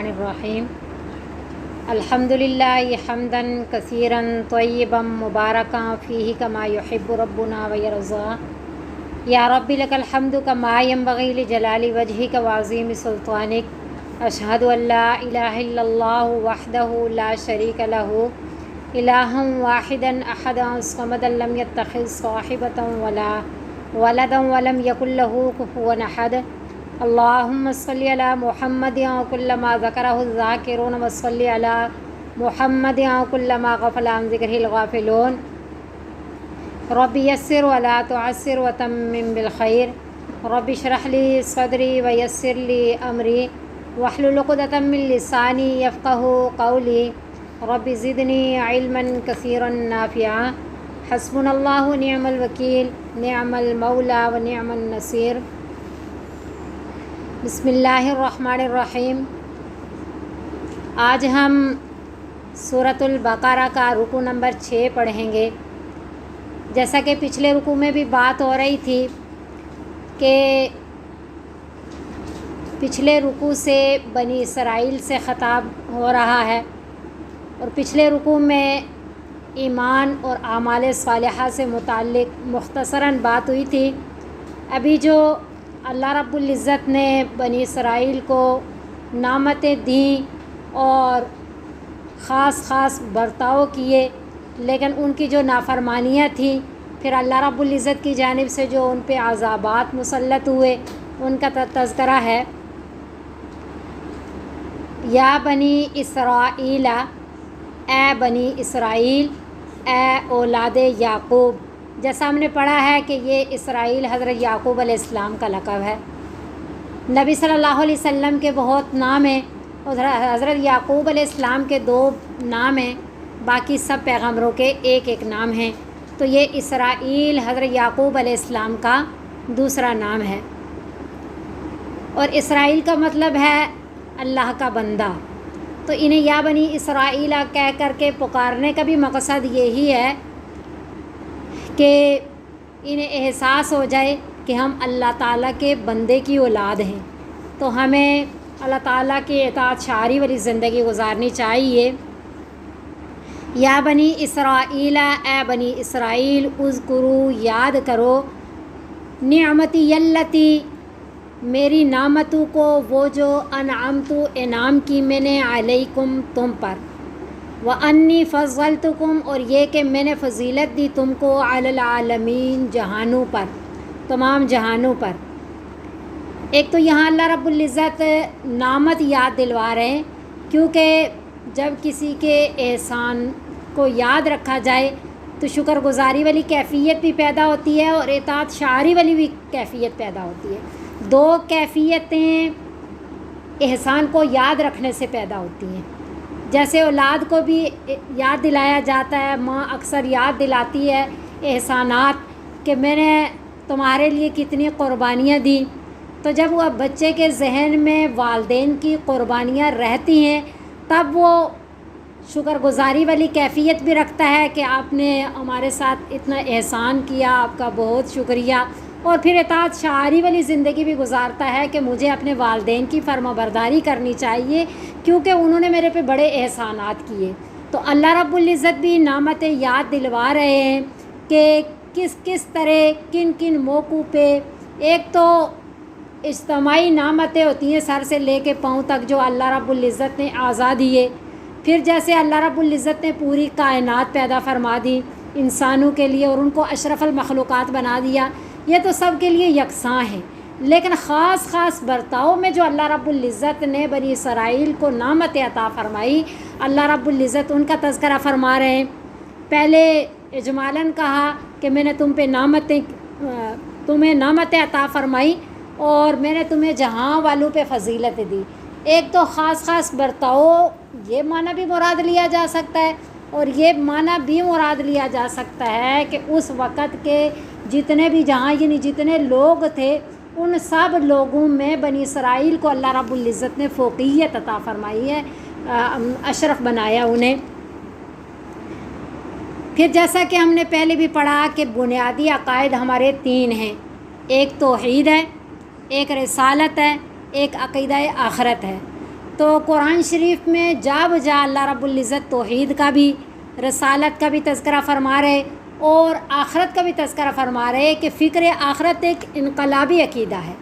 الرحمن الرحیم الحمدللہ حمدا کثیرا طیبا مبارکا فیہ کما یحب ربنا ویرضا یا رب لک الحمد کما ینبغی لجلال وجہک وعظیم سلطانک اشہد ان لا الہ الا اللہ وحدہ لا شریک لہ الہا واحدا احدا صمدا لم یتخذ صاحبۃ ولا ولدا ولم یکن لہ کفوا احد اللہم صلی علی محمد کل ما ذکرہ الذاکرون وصلی علی محمد کل ما غفل عن ذکرہ الغافلون رب یسر ولا تعسر وتمم بالخیر رب اشرح لی صدری ویسر لی امری واحلل عقدۃ من لسانی یفقہوا قولی رب زدنی علما کثیرا نافعا حسبنا اللہ نعم الوکیل نعم المولا و نعم النصیر بسم اللہ الرحمن الرحیم۔ آج ہم سورۃ البقرہ کا رکوع نمبر 6 پڑھیں گے۔ جیسا کہ پچھلے رکوع میں بھی بات ہو رہی تھی کہ پچھلے رکوع سے بنی اسرائیل سے خطاب ہو رہا ہے اور پچھلے رکوع میں ایمان اور اعمال صالحہ سے متعلق مختصراً بات ہوئی تھی۔ ابھی جو اللہ رب العزت نے بنی اسرائیل کو نعمتیں دیں اور خاص برتاؤ کیے، لیکن ان کی جو نافرمانیاں تھیں، پھر اللہ رب العزت کی جانب سے جو ان پہ عذابات مسلط ہوئے، ان کا تذکرہ ہے۔ یا بنی اسرائیل، اے بنی اسرائیل، اے اولاد یعقوب۔ جیسا ہم نے پڑھا ہے کہ یہ اسرائیل حضرت یعقوب علیہ السلام کا لقب ہے۔ نبی صلی اللہ علیہ وسلم کے بہت نام ہیں اور حضرت یعقوب علیہ السلام کے 2 نام ہیں، باقی سب پیغمبروں کے ایک نام ہیں۔ تو یہ اسرائیل حضرت یعقوب علیہ السلام کا دوسرا نام ہے، اور اسرائیل کا مطلب ہے اللہ کا بندہ۔ تو انہیں یا بنی اسرائیل کہہ کر کے پکارنے کا بھی مقصد یہی ہے کہ انہیں احساس ہو جائے کہ ہم اللہ تعالیٰ کے بندے کی اولاد ہیں، تو ہمیں اللہ تعالیٰ کی اطاعت شعاری والی زندگی گزارنی چاہیے۔ یا بنی اسرائیل، اے بنی اسرائیل، اذکروا، یاد کرو، نعمتی التی، میری نعمتوں کو، وہ جو انعمت، انعام کی میں نے، علیکم، تم پر، وَأَنِّي فَضَّلْتُكُمْ، اور یہ کہ میں نے فضیلت دی تم کو، علی العالمین، جہانوں پر، تمام جہانوں پر۔ ایک تو یہاں اللہ رب العزت نعمت یاد دلوا رہے ہیں، کیونکہ جب کسی کے احسان کو یاد رکھا جائے تو شکر گزاری والی کیفیت بھی پیدا ہوتی ہے اور اطاعت شعاری والی بھی کیفیت پیدا ہوتی ہے۔ 2 کیفیتیں احسان کو یاد رکھنے سے پیدا ہوتی ہیں۔ جیسے اولاد کو بھی یاد دلایا جاتا ہے، ماں اکثر یاد دلاتی ہے احسانات کہ میں نے تمہارے لیے کتنی قربانیاں دیں، تو جب وہ بچے کے ذہن میں والدین کی قربانیاں رہتی ہیں تب وہ شکر گزاری والی کیفیت بھی رکھتا ہے کہ آپ نے ہمارے ساتھ اتنا احسان کیا، آپ کا بہت شکریہ، اور پھر اطاعت شعاری والی زندگی بھی گزارتا ہے کہ مجھے اپنے والدین کی فرما برداری کرنی چاہیے کیونکہ انہوں نے میرے پہ بڑے احسانات کیے۔ تو اللہ رب العزت بھی نعمتیں یاد دلوا رہے ہیں کہ کس طرح کن موقعوں پہ۔ ایک تو اجتماعی نعمتیں ہوتی ہیں سر سے لے کے پاؤں تک جو اللہ رب العزت نے آزاد دیے، پھر جیسے اللہ رب العزت نے پوری کائنات پیدا فرما دی انسانوں کے لیے اور ان کو اشرف المخلوقات بنا دیا، یہ تو سب کے لیے یکساں ہے، لیکن خاص برتاؤ میں جو اللہ رب العزت نے بنی اسرائیل کو نعمت عطا فرمائی، اللہ رب العزت ان کا تذکرہ فرما رہے ہیں۔ پہلے اجمالاً کہا کہ میں نے تمہیں نعمت عطا فرمائی اور میں نے تمہیں جہاں والوں پہ فضیلت دی۔ ایک تو خاص برتاؤ، یہ معنی بھی مراد لیا جا سکتا ہے اور یہ معنی بھی مراد لیا جا سکتا ہے کہ اس وقت کے جتنے بھی جہاں یعنی جتنے لوگ تھے ان سب لوگوں میں بنی اسرائیل کو اللہ رب العزت نے فوقیت عطا فرمائی ہے، اشرف بنایا انہیں۔ پھر جیسا کہ ہم نے پہلے بھی پڑھا کہ بنیادی عقائد ہمارے 3 ہیں، ایک توحید ہے، ایک رسالت ہے، ایک عقیدہ آخرت ہے۔ تو قرآن شریف میں جا بجا اللہ رب العزت توحید کا بھی، رسالت کا بھی تذکرہ فرما رہے اور آخرت کا بھی تذکرہ فرما رہے کہ فکر آخرت ایک انقلابی عقیدہ ہے.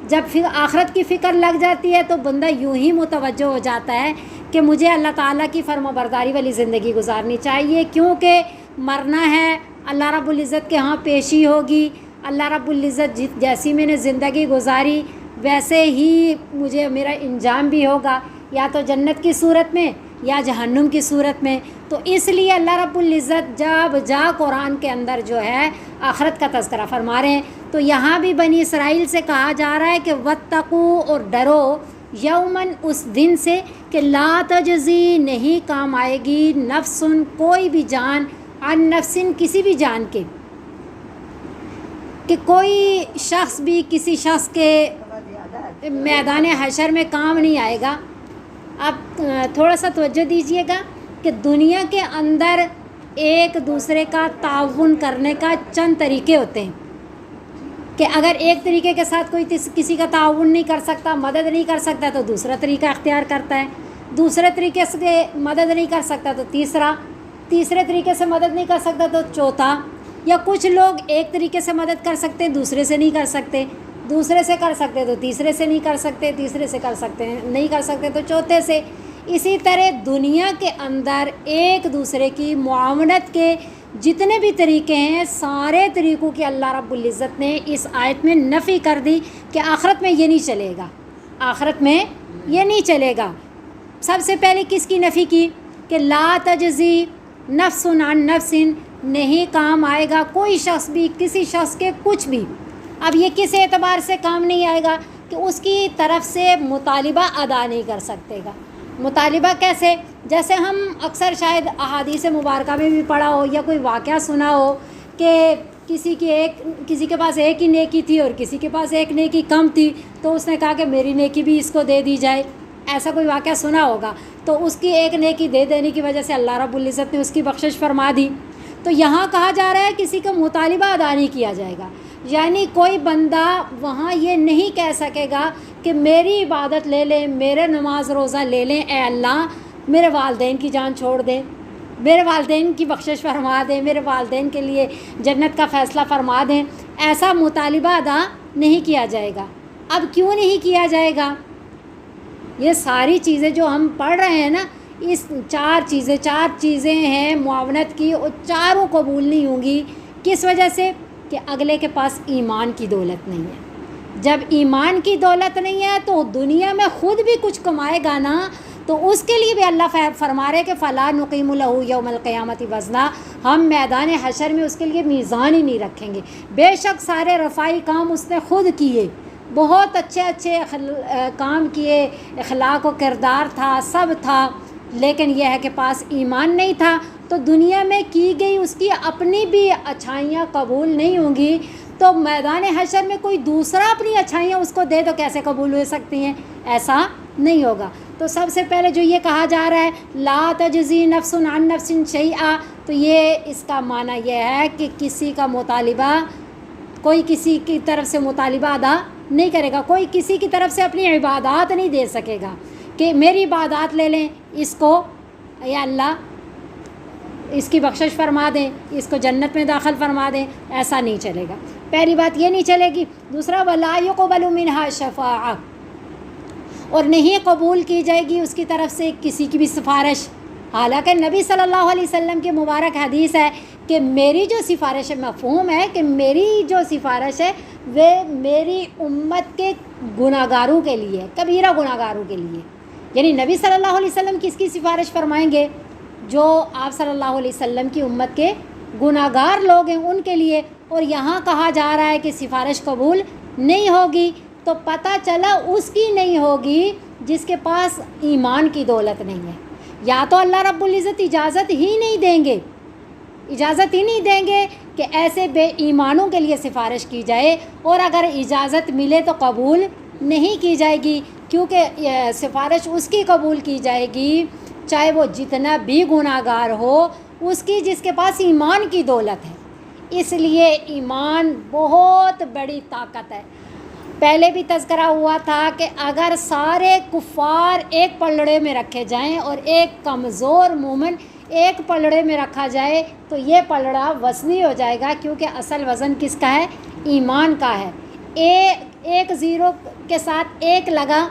جب آخرت کی فکر لگ جاتی ہے تو بندہ یوں ہی متوجہ ہو جاتا ہے کہ مجھے اللہ تعالیٰ کی فرما برداری والی زندگی گزارنی چاہیے، کیونکہ مرنا ہے، اللہ رب العزت کے ہاں پیشی ہوگی. اللہ رب العزت جیسی میں نے زندگی گزاری ویسے ہی مجھے میرا انجام بھی ہوگا، یا تو جنت کی صورت میں یا جہنم کی صورت میں. تو اس لیے اللہ رب العزت جا قرآن کے اندر جو ہے آخرت کا تذکرہ فرما رہے ہیں. تو یہاں بھی بنی اسرائیل سے کہا جا رہا ہے کہ وَاتَّقُوا، اور ڈرو، یومن، اس دن سے کہ لا تجزی، نہیں کام آئے گی، نفسن، کوئی بھی جان، عن نفسن، کسی بھی جان کے، کہ کوئی شخص بھی کسی شخص کے میدان حشر میں کام نہیں آئے گا. اب تھوڑا سا توجہ دیجئے گا کہ دنیا کے اندر ایک دوسرے کا تعاون کرنے کا چند طریقے ہوتے ہیں، کہ اگر ایک طریقے کے ساتھ کوئی کسی کا تعاون نہیں کر سکتا، مدد نہیں کر سکتا، تو دوسرا طریقہ اختیار کرتا ہے. دوسرے طریقے سے مدد نہیں کر سکتا تو تیسرے طریقے سے مدد نہیں کر سکتا تو چوتھا. یا کچھ لوگ ایک طریقے سے مدد کر سکتے ہیں، دوسرے سے نہیں کر سکتے، دوسرے سے کر سکتے تو تیسرے سے نہیں کر سکتے، تیسرے سے کر سکتے ہیں نہیں کر سکتے تو چوتھے سے. اسی طرح دنیا کے اندر ایک دوسرے کی معاونت کے جتنے بھی طریقے ہیں، سارے طریقوں کی اللہ رب العزت نے اس آیت میں نفی کر دی کہ آخرت میں یہ نہیں چلے گا، آخرت میں یہ نہیں چلے گا. سب سے پہلے کس کی نفی کی؟ کہ لا تجزی نفس عن نفس، نہیں کام آئے گا کوئی شخص بھی کسی شخص کے کچھ بھی. اب یہ کس اعتبار سے کام نہیں آئے گا؟ کہ اس کی طرف سے مطالبہ ادا نہیں کر سکتے گا. مطالبہ کیسے؟ جیسے ہم اکثر شاید احادیث مبارکہ میں بھی پڑھا ہو یا کوئی واقعہ سنا ہو کہ کسی کے پاس ایک ہی نیکی تھی اور کسی کے پاس ایک نیکی کم تھی، تو اس نے کہا کہ میری نیکی بھی اس کو دے دی جائے. ایسا کوئی واقعہ سنا ہوگا. تو اس کی ایک نیکی دے دینے کی وجہ سے اللہ رب العزت نے اس کی بخشش فرما دی. تو یہاں کہا جا رہا ہے کسی کا مطالبہ ادا نہیں کیا جائے گا، یعنی کوئی بندہ وہاں یہ نہیں کہہ سکے گا کہ میری عبادت لے لیں، میرے نماز روزہ لے لیں، اے اللہ میرے والدین کی جان چھوڑ دیں، میرے والدین کی بخشش فرما دیں، میرے والدین کے لیے جنت کا فیصلہ فرما دیں. ایسا مطالبہ ادا نہیں کیا جائے گا. اب کیوں نہیں کیا جائے گا؟ یہ ساری چیزیں جو ہم پڑھ رہے ہیں نا، اس چار چیزیں ہیں معاونت کی، اور چاروں قبول نہیں ہوں گی. کس وجہ سے؟ کہ اگلے کے پاس ایمان کی دولت نہیں ہے. جب ایمان کی دولت نہیں ہے تو دنیا میں خود بھی کچھ کمائے گا نا، تو اس کے لیے بھی اللہ فرما رہے کہ فلا نقیم لہ یوم القیامت وزنا، ہم میدان حشر میں اس کے لیے میزان ہی نہیں رکھیں گے. بے شک سارے رفائی کام اس نے خود کیے، بہت اچھے کام کیے، اخلاق و کردار تھا، سب تھا، لیکن یہ ہے کہ پاس ایمان نہیں تھا. تو دنیا میں کی گئی اس کی اپنی بھی اچھائیاں قبول نہیں ہوں گی، تو میدان حشر میں کوئی دوسرا اپنی اچھائیاں اس کو دے تو کیسے قبول ہو سکتی ہیں؟ ایسا نہیں ہوگا. تو سب سے پہلے جو یہ کہا جا رہا ہے لا تجزی نفس عن نفس شیئا، تو یہ اس کا معنی یہ ہے کہ کسی کا مطالبہ، کوئی کسی کی طرف سے مطالبہ ادا نہیں کرے گا، کوئی کسی کی طرف سے اپنی عبادات نہیں دے سکے گا کہ میری عبادات لے لیں اس کو، یا اللہ اس کی بخشش فرما دیں، اس کو جنت میں داخل فرما دیں. ایسا نہیں چلے گا. پہلی بات یہ نہیں چلے گی. دوسرا ولا یقبل منہا شفاعہ، اور نہیں قبول کی جائے گی اس کی طرف سے کسی کی بھی سفارش. حالانکہ نبی صلی اللہ علیہ وسلم کی مبارک حدیث ہے کہ میری جو سفارش ہے، مفہوم ہے کہ میری جو سفارش ہے وہ میری امت کے گناہ گاروں کے لیے، کبیرہ گناہ گاروں کے لیے. یعنی نبی صلی اللہ علیہ وسلم کس کی سفارش فرمائیں گے؟ جو آپ صلی اللہ علیہ وسلم کی امت کے گناہ گار لوگ ہیں ان کے لیے. اور یہاں کہا جا رہا ہے کہ سفارش قبول نہیں ہوگی، تو پتہ چلا اس کی نہیں ہوگی جس کے پاس ایمان کی دولت نہیں ہے. یا تو اللہ رب العزت اجازت ہی نہیں دیں گے کہ ایسے بے ایمانوں کے لیے سفارش کی جائے، اور اگر اجازت ملے تو قبول نہیں کی جائے گی، کیونکہ سفارش اس کی قبول کی جائے گی چاہے وہ جتنا بھی گناہ گار ہو، اس کی جس کے پاس ایمان کی دولت ہے. اس لیے ایمان بہت بڑی طاقت ہے. پہلے بھی تذکرہ ہوا تھا کہ اگر سارے کفار ایک پلڑے میں رکھے جائیں اور ایک کمزور مومن ایک پلڑے میں رکھا جائے تو یہ پلڑا وزنی ہو جائے گا، کیونکہ اصل وزن کس کا ہے؟ ایمان کا ہے۔ ایک زیرو کے ساتھ ایک لگا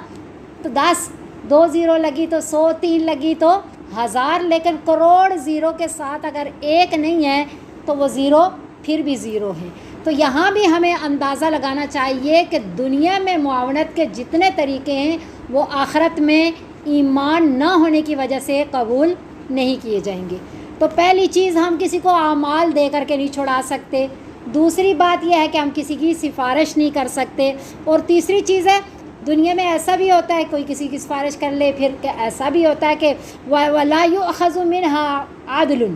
تو 10، 2 زیرو لگی تو 100، 3 لگی تو 1000، لیکن کروڑ زیرو کے ساتھ اگر ایک نہیں ہے تو وہ زیرو پھر بھی زیرو ہے۔ تو یہاں بھی ہمیں اندازہ لگانا چاہیے کہ دنیا میں معاونت کے جتنے طریقے ہیں وہ آخرت میں ایمان نہ ہونے کی وجہ سے قبول نہیں کیے جائیں گے۔ تو پہلی چیز، ہم کسی کو اعمال دے کر کے نہیں چھڑا سکتے۔ دوسری بات یہ ہے کہ ہم کسی کی سفارش نہیں کر سکتے۔ اور تیسری چیز ہے، دنیا میں ایسا بھی ہوتا ہے کوئی کسی کی سفارش کر لے، پھر ایسا بھی ہوتا ہے کہ وَلَا يُؤْخَذُ مِنْهَا عَدْلٌ،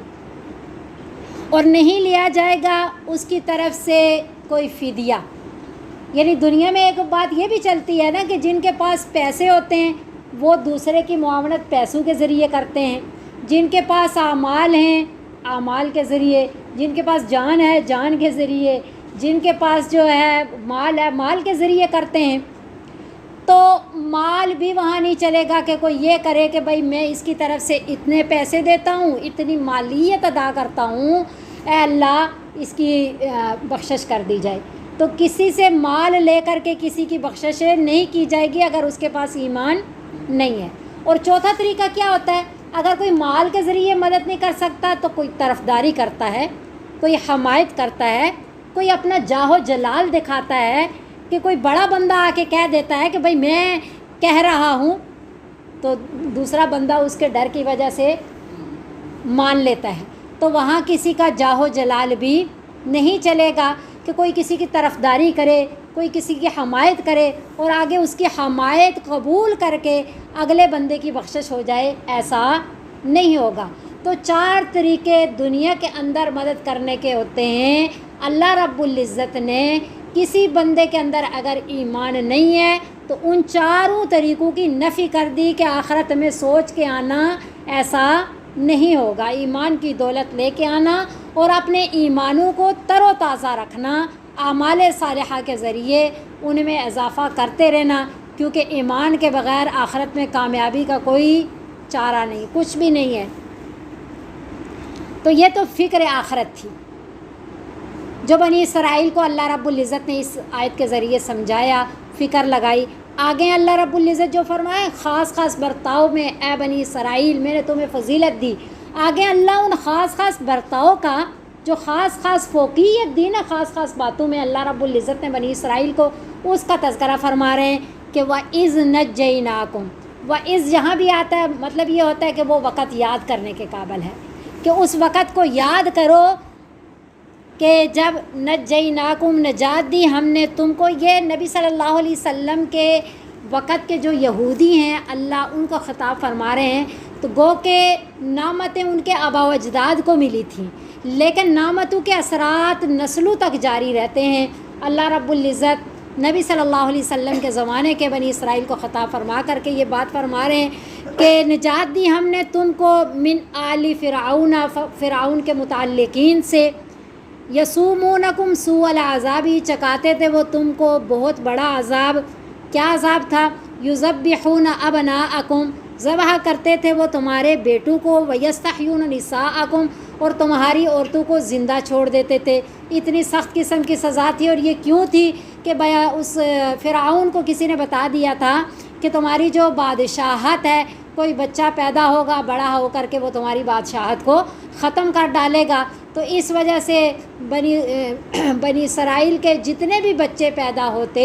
اور نہیں لیا جائے گا اس کی طرف سے کوئی فدیہ۔ یعنی دنیا میں ایک بات یہ بھی چلتی ہے نا کہ جن کے پاس پیسے ہوتے ہیں وہ دوسرے کی معاونت پیسوں کے ذریعے کرتے ہیں، جن کے پاس اعمال ہیں اعمال کے ذریعے، جن کے پاس جان ہے جان کے ذریعے، جن کے پاس جو ہے مال ہے مال کے ذریعے کرتے ہیں۔ تو مال بھی وہاں نہیں چلے گا کہ کوئی یہ کرے کہ بھائی میں اس کی طرف سے اتنے پیسے دیتا ہوں، اتنی مالیت ادا کرتا ہوں، اے اللہ اس کی بخشش کر دی جائے۔ تو کسی سے مال لے کر کے کسی کی بخشش نہیں کی جائے گی اگر اس کے پاس ایمان نہیں ہے۔ اور چوتھا طریقہ کیا ہوتا ہے؟ اگر کوئی مال کے ذریعے مدد نہیں کر سکتا تو کوئی طرفداری کرتا ہے، کوئی حمایت کرتا ہے، کوئی اپنا جاہ و جلال دکھاتا ہے کہ کوئی بڑا بندہ آ کے کہہ دیتا ہے کہ بھائی میں کہہ رہا ہوں، تو دوسرا بندہ اس کے ڈر کی وجہ سے مان لیتا ہے۔ تو وہاں کسی کا جاہ و جلال بھی نہیں چلے گا کہ کوئی کسی کی طرفداری کرے، کوئی کسی کی حمایت کرے اور آگے اس کی حمایت قبول کر کے اگلے بندے کی بخشش ہو جائے، ایسا نہیں ہوگا۔ تو 4 طریقے دنیا کے اندر مدد کرنے کے ہوتے ہیں۔ اللہ رب العزت نے کسی بندے کے اندر اگر ایمان نہیں ہے تو ان 4 طریقوں کی نفی کر دی کہ آخرت میں سوچ کے آنا ایسا نہیں ہوگا۔ ایمان کی دولت لے کے آنا اور اپنے ایمانوں کو تر و تازہ رکھنا، اعمال صالحہ کے ذریعے ان میں اضافہ کرتے رہنا، کیونکہ ایمان کے بغیر آخرت میں کامیابی کا کوئی چارہ نہیں، کچھ بھی نہیں ہے۔ تو یہ تو فکر آخرت تھی جو بنی اسرائیل کو اللہ رب العزت نے اس آیت کے ذریعے سمجھایا، فکر لگائی۔ آگے اللہ رب العزت جو فرمائے خاص خاص برتاؤ میں اے بنی اسرائیل میں نے تمہیں فضیلت دی، آگے اللہ ان خاص خاص برتاؤ کا جو خاص خاص فوقیت دی نا، خاص خاص باتوں میں اللہ رب العزت نے بنی اسرائیل کو اس کا تذکرہ فرما رہے ہیں کہ وَإِذْ نَجَّيْنَاكُمْ۔ وَإِذْ جہاں بھی آتا ہے مطلب یہ ہوتا ہے کہ وہ وقت یاد کرنے کے قابل ہے، کہ اس وقت کو یاد کرو کہ جب نجیناکم نجات دی ہم نے تم کو۔ یہ نبی صلی اللہ علیہ وسلم کے وقت کے جو یہودی ہیں اللہ ان کو خطاب فرما رہے ہیں، تو گو کہ نعمتیں ان کے آبا و اجداد کو ملی تھیں، لیکن نعمتوں کے اثرات نسلوں تک جاری رہتے ہیں۔ اللہ رب العزت نبی صلی اللہ علیہ وسلم کے زمانے کے بنی اسرائیل کو خطاب فرما کر کے یہ بات فرما رہے ہیں کہ نجات دی ہم نے تم کو من آل فرعون، فرعون کے متعلقین سے، یسومونکم سوء العذاب، چکاتے تھے وہ تم کو بہت بڑا عذاب۔ کیا عذاب تھا؟ یذبحون ابناءکم، ذبح کرتے تھے وہ تمہارے بیٹوں کو، ویستحیون نساءکم، اور تمہاری عورتوں کو زندہ چھوڑ دیتے تھے۔ اتنی سخت قسم کی سزا تھی، اور یہ کیوں تھی کہ اس فرعون کو کسی نے بتا دیا تھا کہ تمہاری جو بادشاہت ہے، کوئی بچہ پیدا ہوگا بڑا ہو کر کے وہ تمہاری بادشاہت کو ختم کر ڈالے گا۔ تو اس وجہ سے بنی اسرائیل کے جتنے بھی بچے پیدا ہوتے،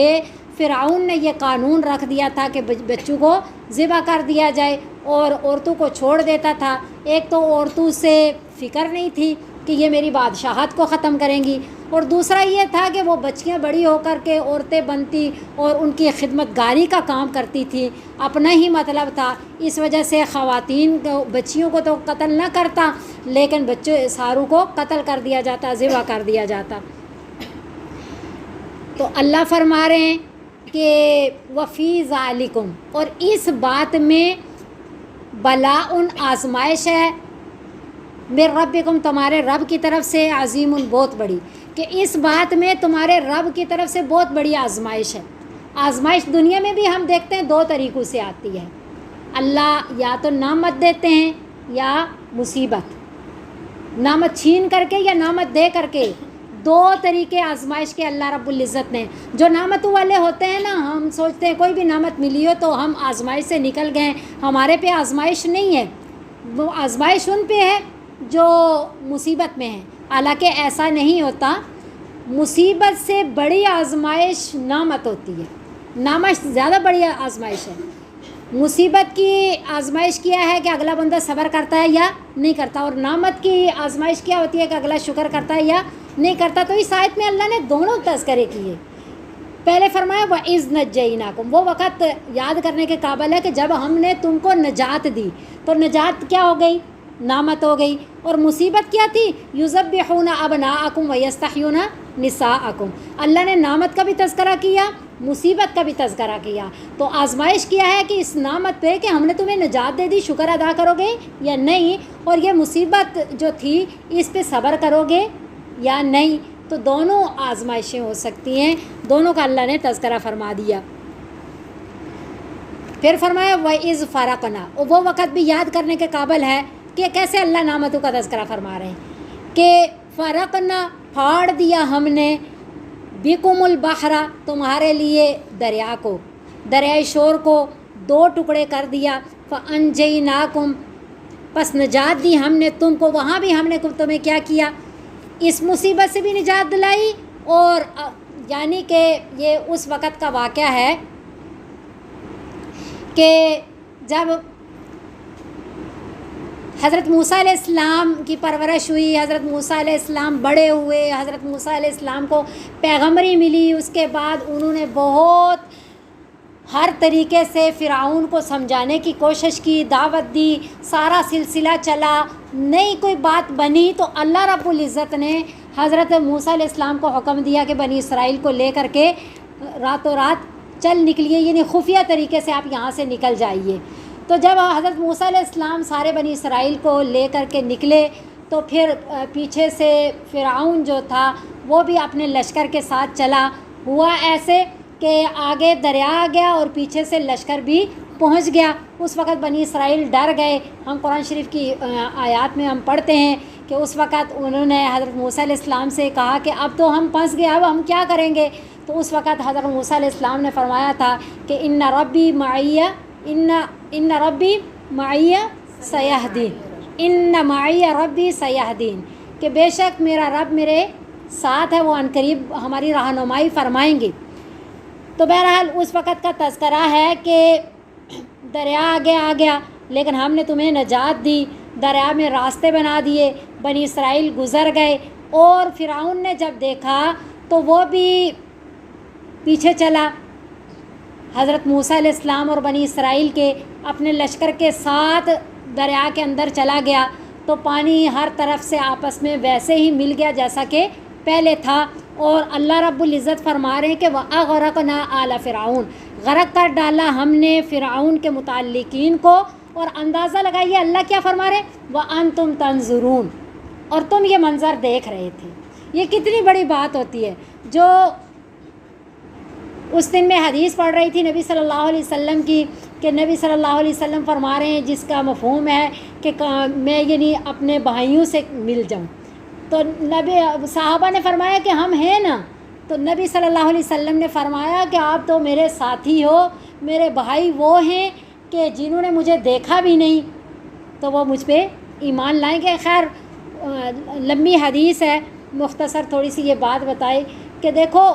فرعون نے یہ قانون رکھ دیا تھا کہ بچوں کو ذبح کر دیا جائے اور عورتوں کو چھوڑ دیتا تھا۔ ایک تو عورتوں سے فکر نہیں تھی کہ یہ میری بادشاہت کو ختم کریں گی، اور دوسرا یہ تھا کہ وہ بچیاں بڑی ہو کر کے عورتیں بنتی اور ان کی خدمت گاری کا کام کرتی تھی، اپنا ہی مطلب تھا۔ اس وجہ سے خواتین بچیوں کو تو قتل نہ کرتا، لیکن بچوں ساروں کو قتل کر دیا جاتا، ذبح کر دیا جاتا۔ تو اللہ فرما رہے ہیں کہ وفی ذالکم، اور اس بات میں بلاء آزمائش ہے، من ربکم، تمہارے رب کی طرف سے، عظیم بہت بڑی، کہ اس بات میں تمہارے رب کی طرف سے بہت بڑی آزمائش ہے۔ آزمائش دنیا میں بھی ہم دیکھتے ہیں 2 طریقوں سے آتی ہے، اللہ یا تو نعمت دیتے ہیں یا مصیبت، نعمت چھین کر کے یا نعمت دے کر کے، 2 طریقے آزمائش کے اللہ رب العزت نے۔ جو نعمتوں والے ہوتے ہیں نا، ہم سوچتے ہیں کوئی بھی نعمت ملی ہو تو ہم آزمائش سے نکل گئے، ہمارے پہ آزمائش نہیں ہے، وہ آزمائش ان پہ ہے جو مصیبت میں ہے، حالانکہ ایسا نہیں ہوتا۔ مصیبت سے بڑی آزمائش نعمت ہوتی ہے، نعمت زیادہ بڑی آزمائش ہے۔ مصیبت کی آزمائش کیا ہے کہ اگلا بندہ صبر کرتا ہے یا نہیں کرتا، اور نعمت کی آزمائش کیا ہوتی ہے کہ اگلا شکر کرتا ہے یا نہیں کرتا۔ تو اس آیت میں اللہ نے دونوں تذکرے کیے۔ پہلے فرمایا وَإِذْ نَجَّيْنَاكُمْ، وہ وقت یاد کرنے کے قابل ہے کہ جب ہم نے تم کو نجات دی، تو نجات کیا ہو گئی؟ نعمت ہو گئی۔ اور مصیبت کیا تھی؟ یذبحون ابناءکم ویستحیون نساءکم، اللہ نے نعمت کا بھی تذکرہ کیا، مصیبت کا بھی تذکرہ کیا۔ تو آزمائش کیا ہے کہ اس نعمت پہ کہ ہم نے تمہیں نجات دے دی، شکر ادا کرو گے یا نہیں، اور یہ مصیبت جو تھی اس پہ صبر کرو گے یا نہیں۔ تو دونوں آزمائشیں ہو سکتی ہیں، دونوں کا اللہ نے تذکرہ فرما دیا۔ پھر فرمایا وَإِذْ فَرَقْنَا، وہ وقت بھی یاد کرنے کے قابل ہے کہ کیسے اللہ نعمتوں کا تذکرہ فرما رہے ہیں کہ فرقنا، پھاڑ دیا ہم نے، بکم البحر، تمہارے لیے دریا کو، دریائے شور کو 2 ٹکڑے کر دیا، فانجیناکم، پس نجات دی ہم نے تم کو، وہاں بھی ہم نے تمہیں کیا کیا؟ اس مصیبت سے بھی نجات دلائی۔ اور یعنی کہ یہ اس وقت کا واقعہ ہے کہ جب حضرت موسیٰ علیہ السلام کی پرورش ہوئی، حضرت موسیٰ علیہ السلام بڑے ہوئے، حضرت موسیٰ علیہ السلام کو پیغمبری ملی، اس کے بعد انہوں نے بہت ہر طریقے سے فرعون کو سمجھانے کی کوشش کی، دعوت دی، سارا سلسلہ چلا، نہیں کوئی بات بنی۔ تو اللہ رب العزت نے حضرت موسیٰ علیہ السلام کو حکم دیا کہ بنی اسرائیل کو لے کر کے راتوں رات چل نکلیے، یعنی خفیہ طریقے سے آپ یہاں سے نکل جائیے۔ تو جب حضرت موسیٰ علیہ السلام سارے بنی اسرائیل کو لے کر کے نکلے، تو پھر پیچھے سے فرعون جو تھا وہ بھی اپنے لشکر کے ساتھ چلا۔ ہوا ایسے کہ آگے دریا آ گیا اور پیچھے سے لشکر بھی پہنچ گیا۔ اس وقت بنی اسرائیل ڈر گئے۔ ہم قرآن شریف کی آیات میں ہم پڑھتے ہیں کہ اس وقت انہوں نے حضرت موسیٰ علیہ السلام سے کہا کہ اب تو ہم پھنس گئے، اب ہم کیا کریں گے؟ تو اس وقت حضرت موسیٰ علیہ السلام نے فرمایا تھا کہ ان ربی معی سیہدین، ان معی ربی سیہدین، کہ بے شک میرا رب میرے ساتھ ہے، وہ عنقریب ہماری رہنمائی فرمائیں گے۔ تو بہرحال اس وقت کا تذکرہ ہے کہ دریا آگے آ گیا، لیکن ہم نے تمہیں نجات دی، دریا میں راستے بنا دیے، بنی اسرائیل گزر گئے۔ اور فرعون نے جب دیکھا تو وہ بھی پیچھے چلا، حضرت موسیٰ علیہ السلام اور بنی اسرائیل کے اپنے لشکر کے ساتھ دریا کے اندر چلا گیا۔ تو پانی ہر طرف سے آپس میں ویسے ہی مل گیا جیسا کہ پہلے تھا۔ اور اللہ رب العزت فرما رہے ہیں کہ وَأَغْرَقْنَا آلَ فِرْعَوْنَ، غرق کر ڈالا ہم نے فرعون کے متعلقین کو۔ اور اندازہ لگائیے اللہ کیا فرما رہے ہیں، وَأَنْتُمْ تَنْظُرُونَ، اور تم یہ منظر دیکھ رہے تھے۔ یہ کتنی بڑی بات ہوتی ہے۔ جو اس دن میں حدیث پڑھ رہی تھی نبی صلی اللہ علیہ وسلم کی، کہ نبی صلی اللہ علیہ وسلم فرما رہے ہیں جس کا مفہوم ہے کہ میں یعنی اپنے بھائیوں سے مل جاؤں۔ تو نبی صحابہ نے فرمایا کہ ہم ہیں نا، تو نبی صلی اللہ علیہ وسلم نے فرمایا کہ آپ تو میرے ساتھی ہو، میرے بھائی وہ ہیں کہ جنہوں نے مجھے دیکھا بھی نہیں تو وہ مجھ پہ ایمان لائیں گے۔ خیر لمبی حدیث ہے، مختصر تھوڑی سی یہ بات بتائی کہ دیکھو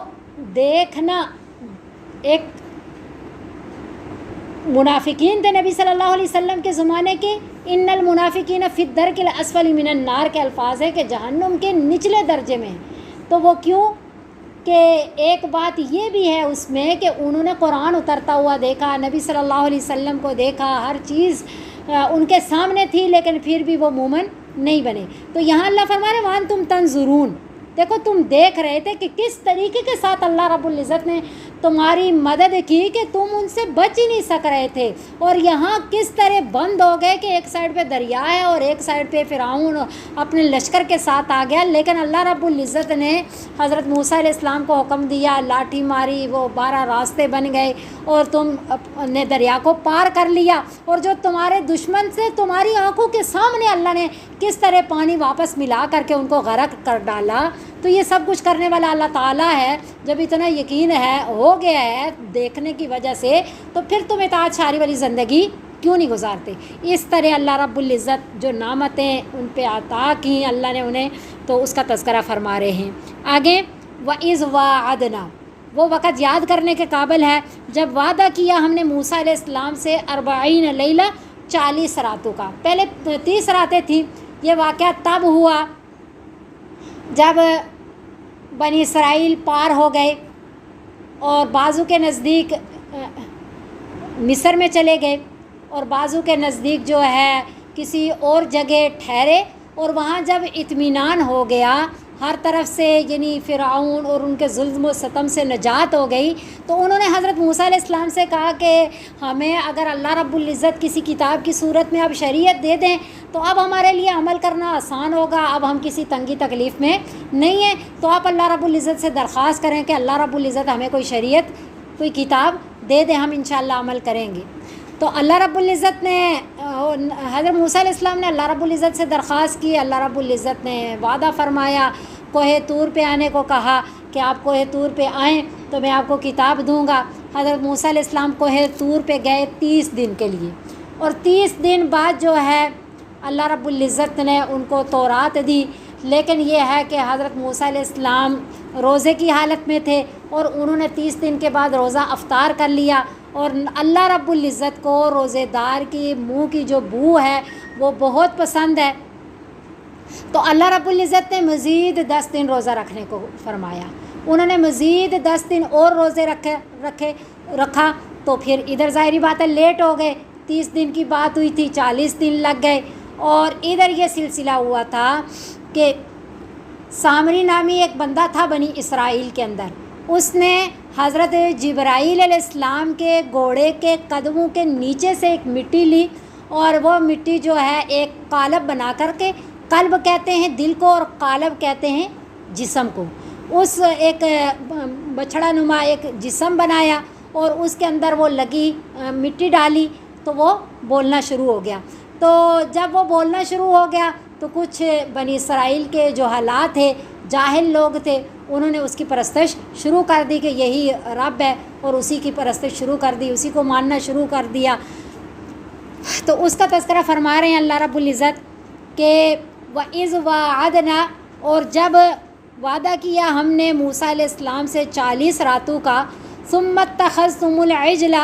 دیکھنا، ایک منافقین تھے نبی صلی اللہ علیہ وسلم کے زمانے کے، ان المنافقین فی الدرک الاسفل من النار کے الفاظ ہے کہ جہنم کے نچلے درجے میں ہیں۔ تو وہ کیوں کہ ایک بات یہ بھی ہے اس میں کہ انہوں نے قرآن اترتا ہوا دیکھا، نبی صلی اللہ علیہ وسلم کو دیکھا، ہر چیز ان کے سامنے تھی، لیکن پھر بھی وہ مومن نہیں بنے۔ تو یہاں اللہ فرما رہے وَأَنْتُمْ تَنْظُرُونَ، دیکھو تم دیکھ رہے تھے کہ کس طریقے کے ساتھ اللہ رب العزت نے تمہاری مدد کی کہ تم ان سے بچ ہی نہیں سک رہے تھے، اور یہاں کس طرح بند ہو گئے کہ ایک سائڈ پہ دریا ہے اور ایک سائڈ پہ فرعون اپنے لشکر کے ساتھ آ گیا، لیکن اللہ رب العزت نے حضرت موسیٰ علیہ السلام کو حکم دیا، لاٹھی ماری، وہ 12 راستے بن گئے اور تم نے دریا کو پار کر لیا، اور جو تمہارے دشمن سے تمہاری آنکھوں کے سامنے اللہ نے کس طرح پانی واپس ملا کر کے ان کو غرق کر ڈالا۔ تو یہ سب کچھ کرنے والا اللہ تعالیٰ ہے۔ جب اتنا یقین ہے، ہو گیا ہے دیکھنے کی وجہ سے، تو پھر تم اطاعت شاری والی زندگی کیوں نہیں گزارتے؟ اس طرح اللہ رب العزت جو نعمتیں ان پہ عطا کی اللہ نے انہیں، تو اس کا تذکرہ فرما رہے ہیں آگے۔ وَإِذْ وَعَدْنَا، وہ وقت یاد کرنے کے قابل ہے جب وعدہ کیا ہم نے موسیٰ علیہ السلام سے 40 لیلہ 40 راتوں کا۔ پہلے 30 راتیں تھیں۔ یہ واقعہ تب ہوا جب بنی اسرائیل پار ہو گئے اور بعضوں کے نزدیک مصر میں چلے گئے، اور بعضوں کے نزدیک جو ہے کسی اور جگہ ٹھہرے، اور وہاں جب اطمینان ہو گیا ہر طرف سے، یعنی فرعون اور ان کے ظلم و ستم سے نجات ہو گئی، تو انہوں نے حضرت موسیٰ علیہ السلام سے کہا کہ ہمیں اگر اللہ رب العزت کسی کتاب کی صورت میں اب شریعت دے دیں تو اب ہمارے لیے عمل کرنا آسان ہوگا، اب ہم کسی تنگی تکلیف میں نہیں ہیں، تو آپ اللہ رب العزت سے درخواست کریں کہ اللہ رب العزت ہمیں کوئی شریعت، کوئی کتاب دے دیں، ہم انشاءاللہ عمل کریں گے۔ تو اللہ رب العزت نے، حضرت موسیٰ علیہ السلام نے اللہ رب العزت سے درخواست کی، اللہ رب العزت نے وعدہ فرمایا، کوہ طور پہ آنے کو کہا کہ آپ کوہ طور پہ آئیں تو میں آپ کو کتاب دوں گا۔ حضرت موسیٰ علیہ السلام کوہ طور پہ گئے 30 دن کے لیے، اور 30 دن بعد جو ہے اللہ رب العزت نے ان کو تورات دی، لیکن یہ ہے کہ حضرت موسیٰ علیہ السلام روزے کی حالت میں تھے، اور انہوں نے 30 دن کے بعد روزہ افطار کر لیا، اور اللہ رب العزت کو روزے دار کی منہ کی جو بو ہے وہ بہت پسند ہے، تو اللہ رب العزت نے مزید 10 دن روزہ رکھنے کو فرمایا۔ انہوں نے مزید 10 دن اور روزے رکھا، تو پھر ادھر ظاہری بات ہے لیٹ ہو گئے، 30 دن کی بات ہوئی تھی، 40 دن لگ گئے، اور ادھر یہ سلسلہ ہوا تھا کہ سامری نامی ایک بندہ تھا بنی اسرائیل کے اندر، اس نے حضرت جبرائیل علیہ السلام کے گھوڑے کے قدموں کے نیچے سے ایک مٹی لی، اور وہ مٹی جو ہے ایک قالب بنا کر کے، قلب کہتے ہیں دل کو اور قالب کہتے ہیں جسم کو، اس ایک بچھڑا نما ایک جسم بنایا، اور اس کے اندر وہ لگی مٹی ڈالی تو وہ بولنا شروع ہو گیا۔ تو جب وہ بولنا شروع ہو گیا تو کچھ بنی اسرائیل کے جو حالات تھے، جاہل لوگ تھے، انہوں نے اس کی پرستش شروع کر دی کہ یہی رب ہے، اور اسی کی پرستش شروع کر دی، اسی کو ماننا شروع کر دیا۔ تو اس کا تذکرہ فرما رہے ہیں اللہ رب العزت کہ وَإِذْ وَعَدْنَا، اور جب وعدہ کیا ہم نے موسیٰ علیہ السلام سے 40 راتوں کا، ثُمَّ اتَّخَذْتُمُ الْعِجْلَ،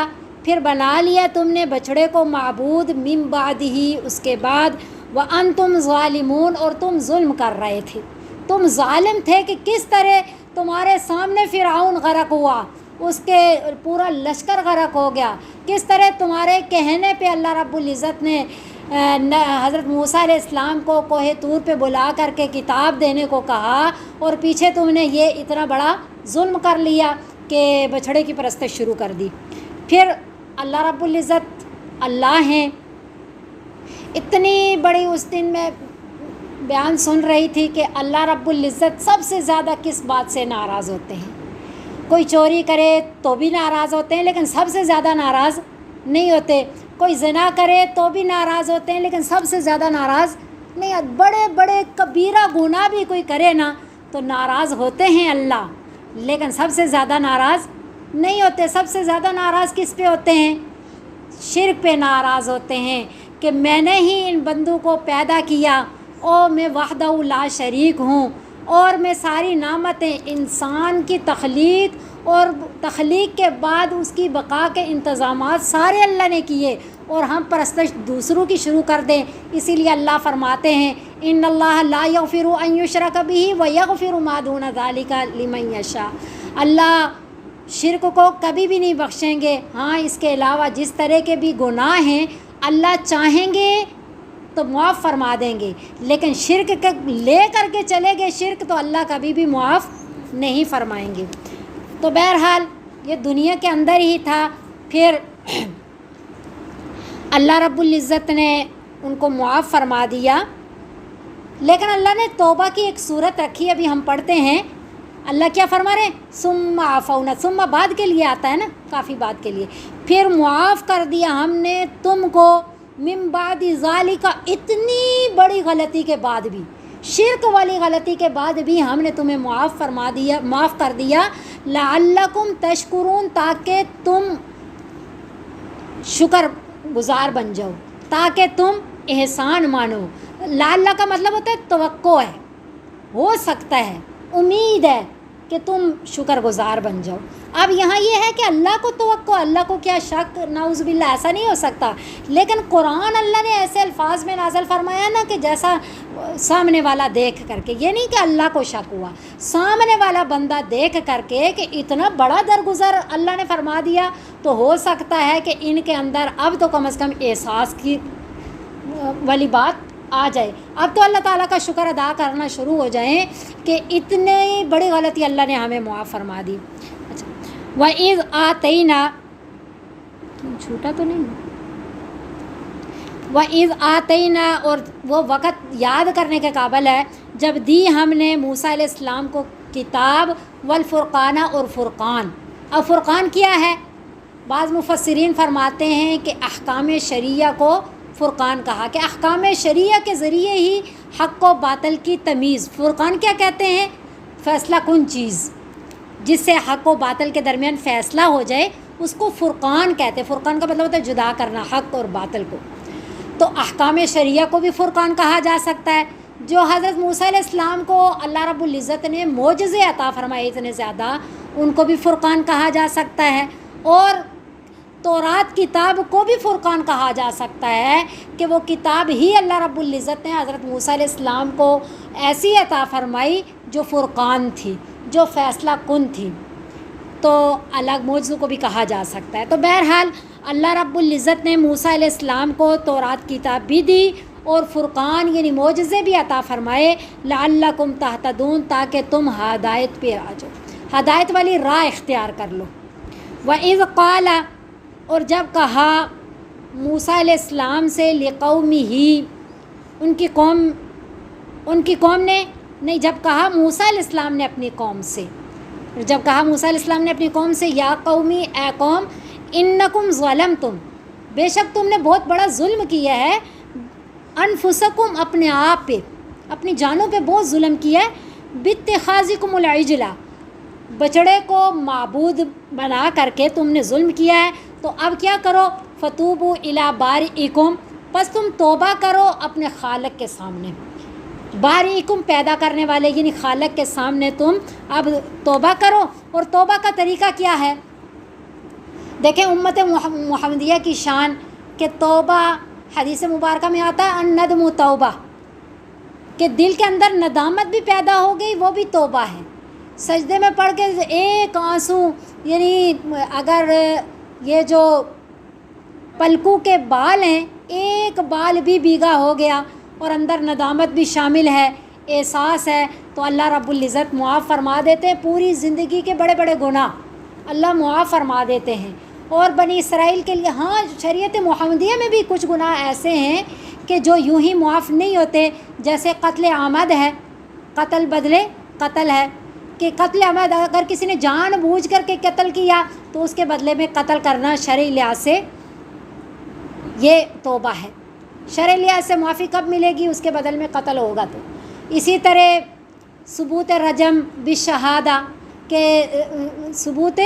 پھر بنا لیا تم نے بچڑے کو معبود، مِن بَعْدِهِ، اس کے بعد، وَأَنْتُمْ ظَالِمُونَ، اور تم ظلم کر رہے تھے، تم ظالم تھے کہ کس طرح تمہارے سامنے فرعون غرق ہوا، اس کے پورا لشکر غرق ہو گیا، کس طرح تمہارے کہنے پہ اللہ رب العزت نے حضرت موسیٰ علیہ السلام کو کوہ طور پہ بلا کر کے کتاب دینے کو کہا، اور پیچھے تم نے یہ اتنا بڑا ظلم کر لیا کہ بچھڑے کی پرستش شروع کر دی۔ پھر اللہ رب العزت اللہ ہیں، اتنی بڑی اس دن میں بیان سن رہی تھی کہ اللہ رب العزت سب سے زیادہ کس بات سے ناراض ہوتے ہیں؟ کوئی چوری کرے تو بھی ناراض ہوتے ہیں لیکن سب سے زیادہ ناراض نہیں ہوتے، کوئی زنا کرے تو بھی ناراض ہوتے ہیں لیکن سب سے زیادہ ناراض نہیں ہوتے، بڑے بڑے کبیرہ گناہ بھی کوئی کرے نا تو ناراض ہوتے ہیں اللہ، لیکن سب سے زیادہ ناراض نہیں ہوتے۔ سب سے زیادہ ناراض کس پہ ہوتے ہیں؟ شرک پہ ناراض ہوتے ہیں کہ میں نے ہی ان بندوں کو پیدا کیا، اور میں وحدہ لا شریک ہوں، اور میں ساری نعمتیں انسان کی تخلیق اور تخلیق کے بعد اس کی بقا کے انتظامات سارے اللہ نے کیے، اور ہم پرستش دوسروں کی شروع کر دیں۔ اسی لیے اللہ فرماتے ہیں ان اللہ لا یغفر ان یشرک بہ ویغفر ما دون ذلک لمن یشاء، اللہ شرک کو کبھی بھی نہیں بخشیں گے، ہاں اس کے علاوہ جس طرح کے بھی گناہ ہیں اللہ چاہیں گے تو معاف فرما دیں گے، لیکن شرک لے کر کے چلے گئے شرک تو اللہ کبھی بھی معاف نہیں فرمائیں گے۔ تو بہرحال یہ دنیا کے اندر ہی تھا. پھر اللہ رب العزت نے ان کو معاف فرما دیا. لیکن اللہ نے توبہ کی ایک صورت رکھی. ابھی ہم پڑھتے ہیں اللہ کیا فرما رہے ہیں, ثم عفونا, ثم بعد کے لیے آتا ہے نا, کافی بعد کے لیے. پھر معاف کر دیا ہم نے تم کو من بعد ذالک, اتنی بڑی غلطی کے بعد بھی, شرک والی غلطی کے بعد بھی ہم نے تمہیں معاف کر دیا. لعلکم تشکرون, تاکہ تم شکر گزار بن جاؤ, تاکہ تم احسان مانو. لعل کا مطلب ہوتا ہے توقع ہے, ہو سکتا ہے, امید ہے کہ تم شکر گزار بن جاؤ. اب یہاں یہ ہے کہ اللہ کو توقع, اللہ کو کیا شک, نعوذ باللہ, ایسا نہیں ہو سکتا. لیکن قرآن اللہ نے ایسے الفاظ میں نازل فرمایا نا کہ جیسا سامنے والا دیکھ کر کے, یہ نہیں کہ اللہ کو شک ہوا, سامنے والا بندہ دیکھ کر کے کہ اتنا بڑا درگزر اللہ نے فرما دیا, تو ہو سکتا ہے کہ ان کے اندر اب تو کم از کم احساس کی والی بات آ جائے. اب تو اللہ تعالیٰ کا شکر ادا کرنا شروع ہو جائیں کہ اتنی بڑی غلطی اللہ نے ہمیں معاف فرما دی. اچھا, وَإِذْ آتَيْنَا, چھوٹا تو نہیں, وَإِذْ آتَيْنَا, اور وہ وقت یاد کرنے کے قابل ہے جب دی ہم نے موسیٰ علیہ السلام کو کتاب, والفرقان, اور فرقان. اب فرقان کیا ہے؟ بعض مفسرین فرماتے ہیں کہ احکام شریعہ کو فرقان کہا, کہ احکام شریعہ کے ذریعے ہی حق و باطل کی تمیز. فرقان کیا کہتے ہیں؟ فیصلہ کن چیز, جس سے حق و باطل کے درمیان فیصلہ ہو جائے, اس کو فرقان کہتے ہیں. فرقان کا مطلب ہوتا ہے جدا کرنا حق اور باطل کو. تو احکام شریعہ کو بھی فرقان کہا جا سکتا ہے. جو حضرت موسیٰ علیہ السلام کو اللہ رب العزت نے معجزے عطا فرمائے اتنے زیادہ, ان کو بھی فرقان کہا جا سکتا ہے. اور تورات کتاب کو بھی فرقان کہا جا سکتا ہے کہ وہ کتاب ہی اللہ رب العزت نے حضرت موسیٰ علیہ السلام کو ایسی عطا فرمائی جو فرقان تھی, جو فیصلہ کن تھی. تو الگ معجزوں کو بھی کہا جا سکتا ہے. تو بہرحال اللہ رب العزت نے موسیٰ علیہ السلام کو تورات کتاب بھی دی اور فرقان یعنی معجزے بھی عطا فرمائے. لعلکم تہتدون, تاکہ تم ہدایت پہ آ جاؤ, ہدایت والی راہ اختیار کر لو. وَإِذْ قَالَ, اور جب کہا موسیٰ علیہ السلام سے لِقَوْمِهِ, ان کی قوم نے نہیں, جب کہا موسیٰ علیہ السلام نے اپنی قوم سے, جب کہا موسیٰ علیہ السلام نے اپنی قوم سے, یا قومی, اے قوم, انکم ظلمتم, بے شک تم نے بہت بڑا ظلم کیا ہے, انفسکم, اپنے آپ پہ, اپنی جانوں پہ بہت ظلم کیا ہے, باتخاذکم العجلہ, بچڑے کو معبود بنا کر کے تم نے ظلم کیا ہے. تو اب کیا کرو, فتوبوا الی بارئکم, پس تم توبہ کرو اپنے خالق کے سامنے. بارئکم, پیدا کرنے والے یعنی خالق کے سامنے تم اب توبہ کرو. اور توبہ کا طریقہ کیا ہے؟ دیکھیں امت محمدیہ کی شان کہ توبہ حدیث مبارکہ میں آتا ہے الندم توبہ, کہ دل کے اندر ندامت بھی پیدا ہو گئی, وہ بھی توبہ ہے. سجدے میں پڑھ کے ایک آنسو, یعنی اگر یہ جو پلکوں کے بال ہیں ایک بال بھی بھیگا ہو گیا اور اندر ندامت بھی شامل ہے, احساس ہے, تو اللہ رب العزت معاف فرما دیتے ہیں. پوری زندگی کے بڑے بڑے گناہ اللہ معاف فرما دیتے ہیں. اور بنی اسرائیل کے لیے, ہاں شریعت محمدیہ میں بھی کچھ گناہ ایسے ہیں کہ جو یوں ہی معاف نہیں ہوتے, جیسے قتل عمد ہے, قتل بدلے قتل ہے, کہ قتل عمد اگر کسی نے جان بوجھ کر کے قتل کیا تو اس کے بدلے میں قتل کرنا شرعی لحاظ سے یہ توبہ ہے. شرعی لحاظ سے معافی کب ملے گی؟ اس کے بدل میں قتل ہوگا. تو اسی طرح ثبوت رجم بالشہادہ, کہ ثبوت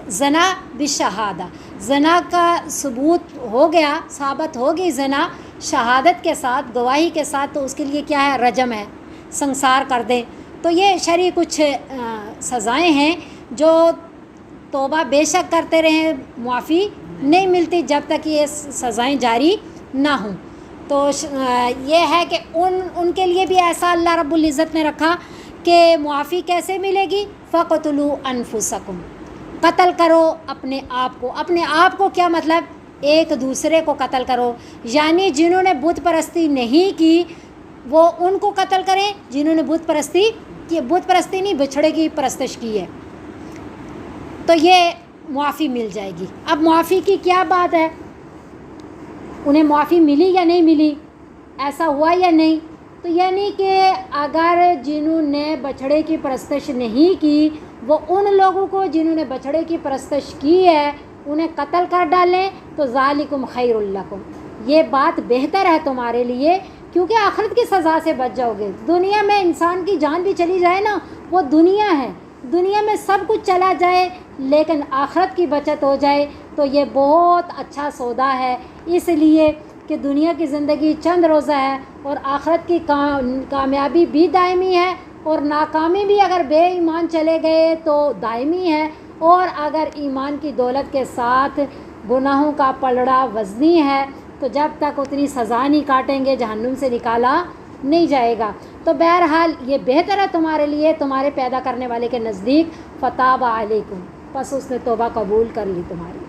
زنا بالشہادہ, زنا کا ثبوت ہو گیا, ثابت ہو گئی زنا شہادت کے ساتھ, گواہی کے ساتھ, تو اس کے لیے کیا ہے؟ رجم ہے, سنسار کر دیں. تو یہ شرعی کچھ سزائیں ہیں جو توبہ بے شک کرتے رہیں معافی نہیں ملتی جب تک یہ سزائیں جاری نہ ہوں. تو یہ ہے کہ ان کے لیے بھی ایسا اللہ رب العزت نے رکھا کہ معافی کیسے ملے گی؟ فَقْتُلُوا أَنفُسَكُمْ, قتل کرو اپنے آپ کو. اپنے آپ کو کیا مطلب؟ ایک دوسرے کو قتل کرو, یعنی جنہوں نے بت پرستی نہیں کی وہ ان کو قتل کریں, جنہوں نے بت پرستی نہیں بچھڑے کی پرستش کی ہے. تو یہ معافی مل جائے گی۔ اب معافی کی کیا بات ہے، انہیں معافی ملی یا نہیں ملی، ایسا ہوا یا نہیں؟ تو یعنی کہ اگر جنہوں نے بچھڑے کی پرستش نہیں کی، وہ ان لوگوں کو جنہوں نے بچھڑے کی پرستش کی ہے انہیں قتل کر ڈالیں تو ذالکم خیر لکم، یہ بات بہتر ہے تمہارے لیے، کیونکہ آخرت کی سزا سے بچ جاؤ گے۔ دنیا میں انسان کی جان بھی چلی جائے نا، وہ دنیا ہے، دنیا میں سب کچھ چلا جائے لیکن آخرت کی بچت ہو جائے تو یہ بہت اچھا سودا ہے، اس لیے کہ دنیا کی زندگی چند روزہ ہے اور آخرت کی کامیابی بھی دائمی ہے، اور ناکامی بھی اگر بے ایمان چلے گئے تو دائمی ہے، اور اگر ایمان کی دولت کے ساتھ گناہوں کا پلڑا وزنی ہے تو جب تک اتنی سزا نہیں کاٹیں گے جہنم سے نکالا نہیں جائے گا۔ تو بہرحال یہ بہتر ہے تمہارے لیے، تمہارے پیدا کرنے والے کے نزدیک، فتاب علیکم، پس اس نے توبہ قبول کر لی تمہاری،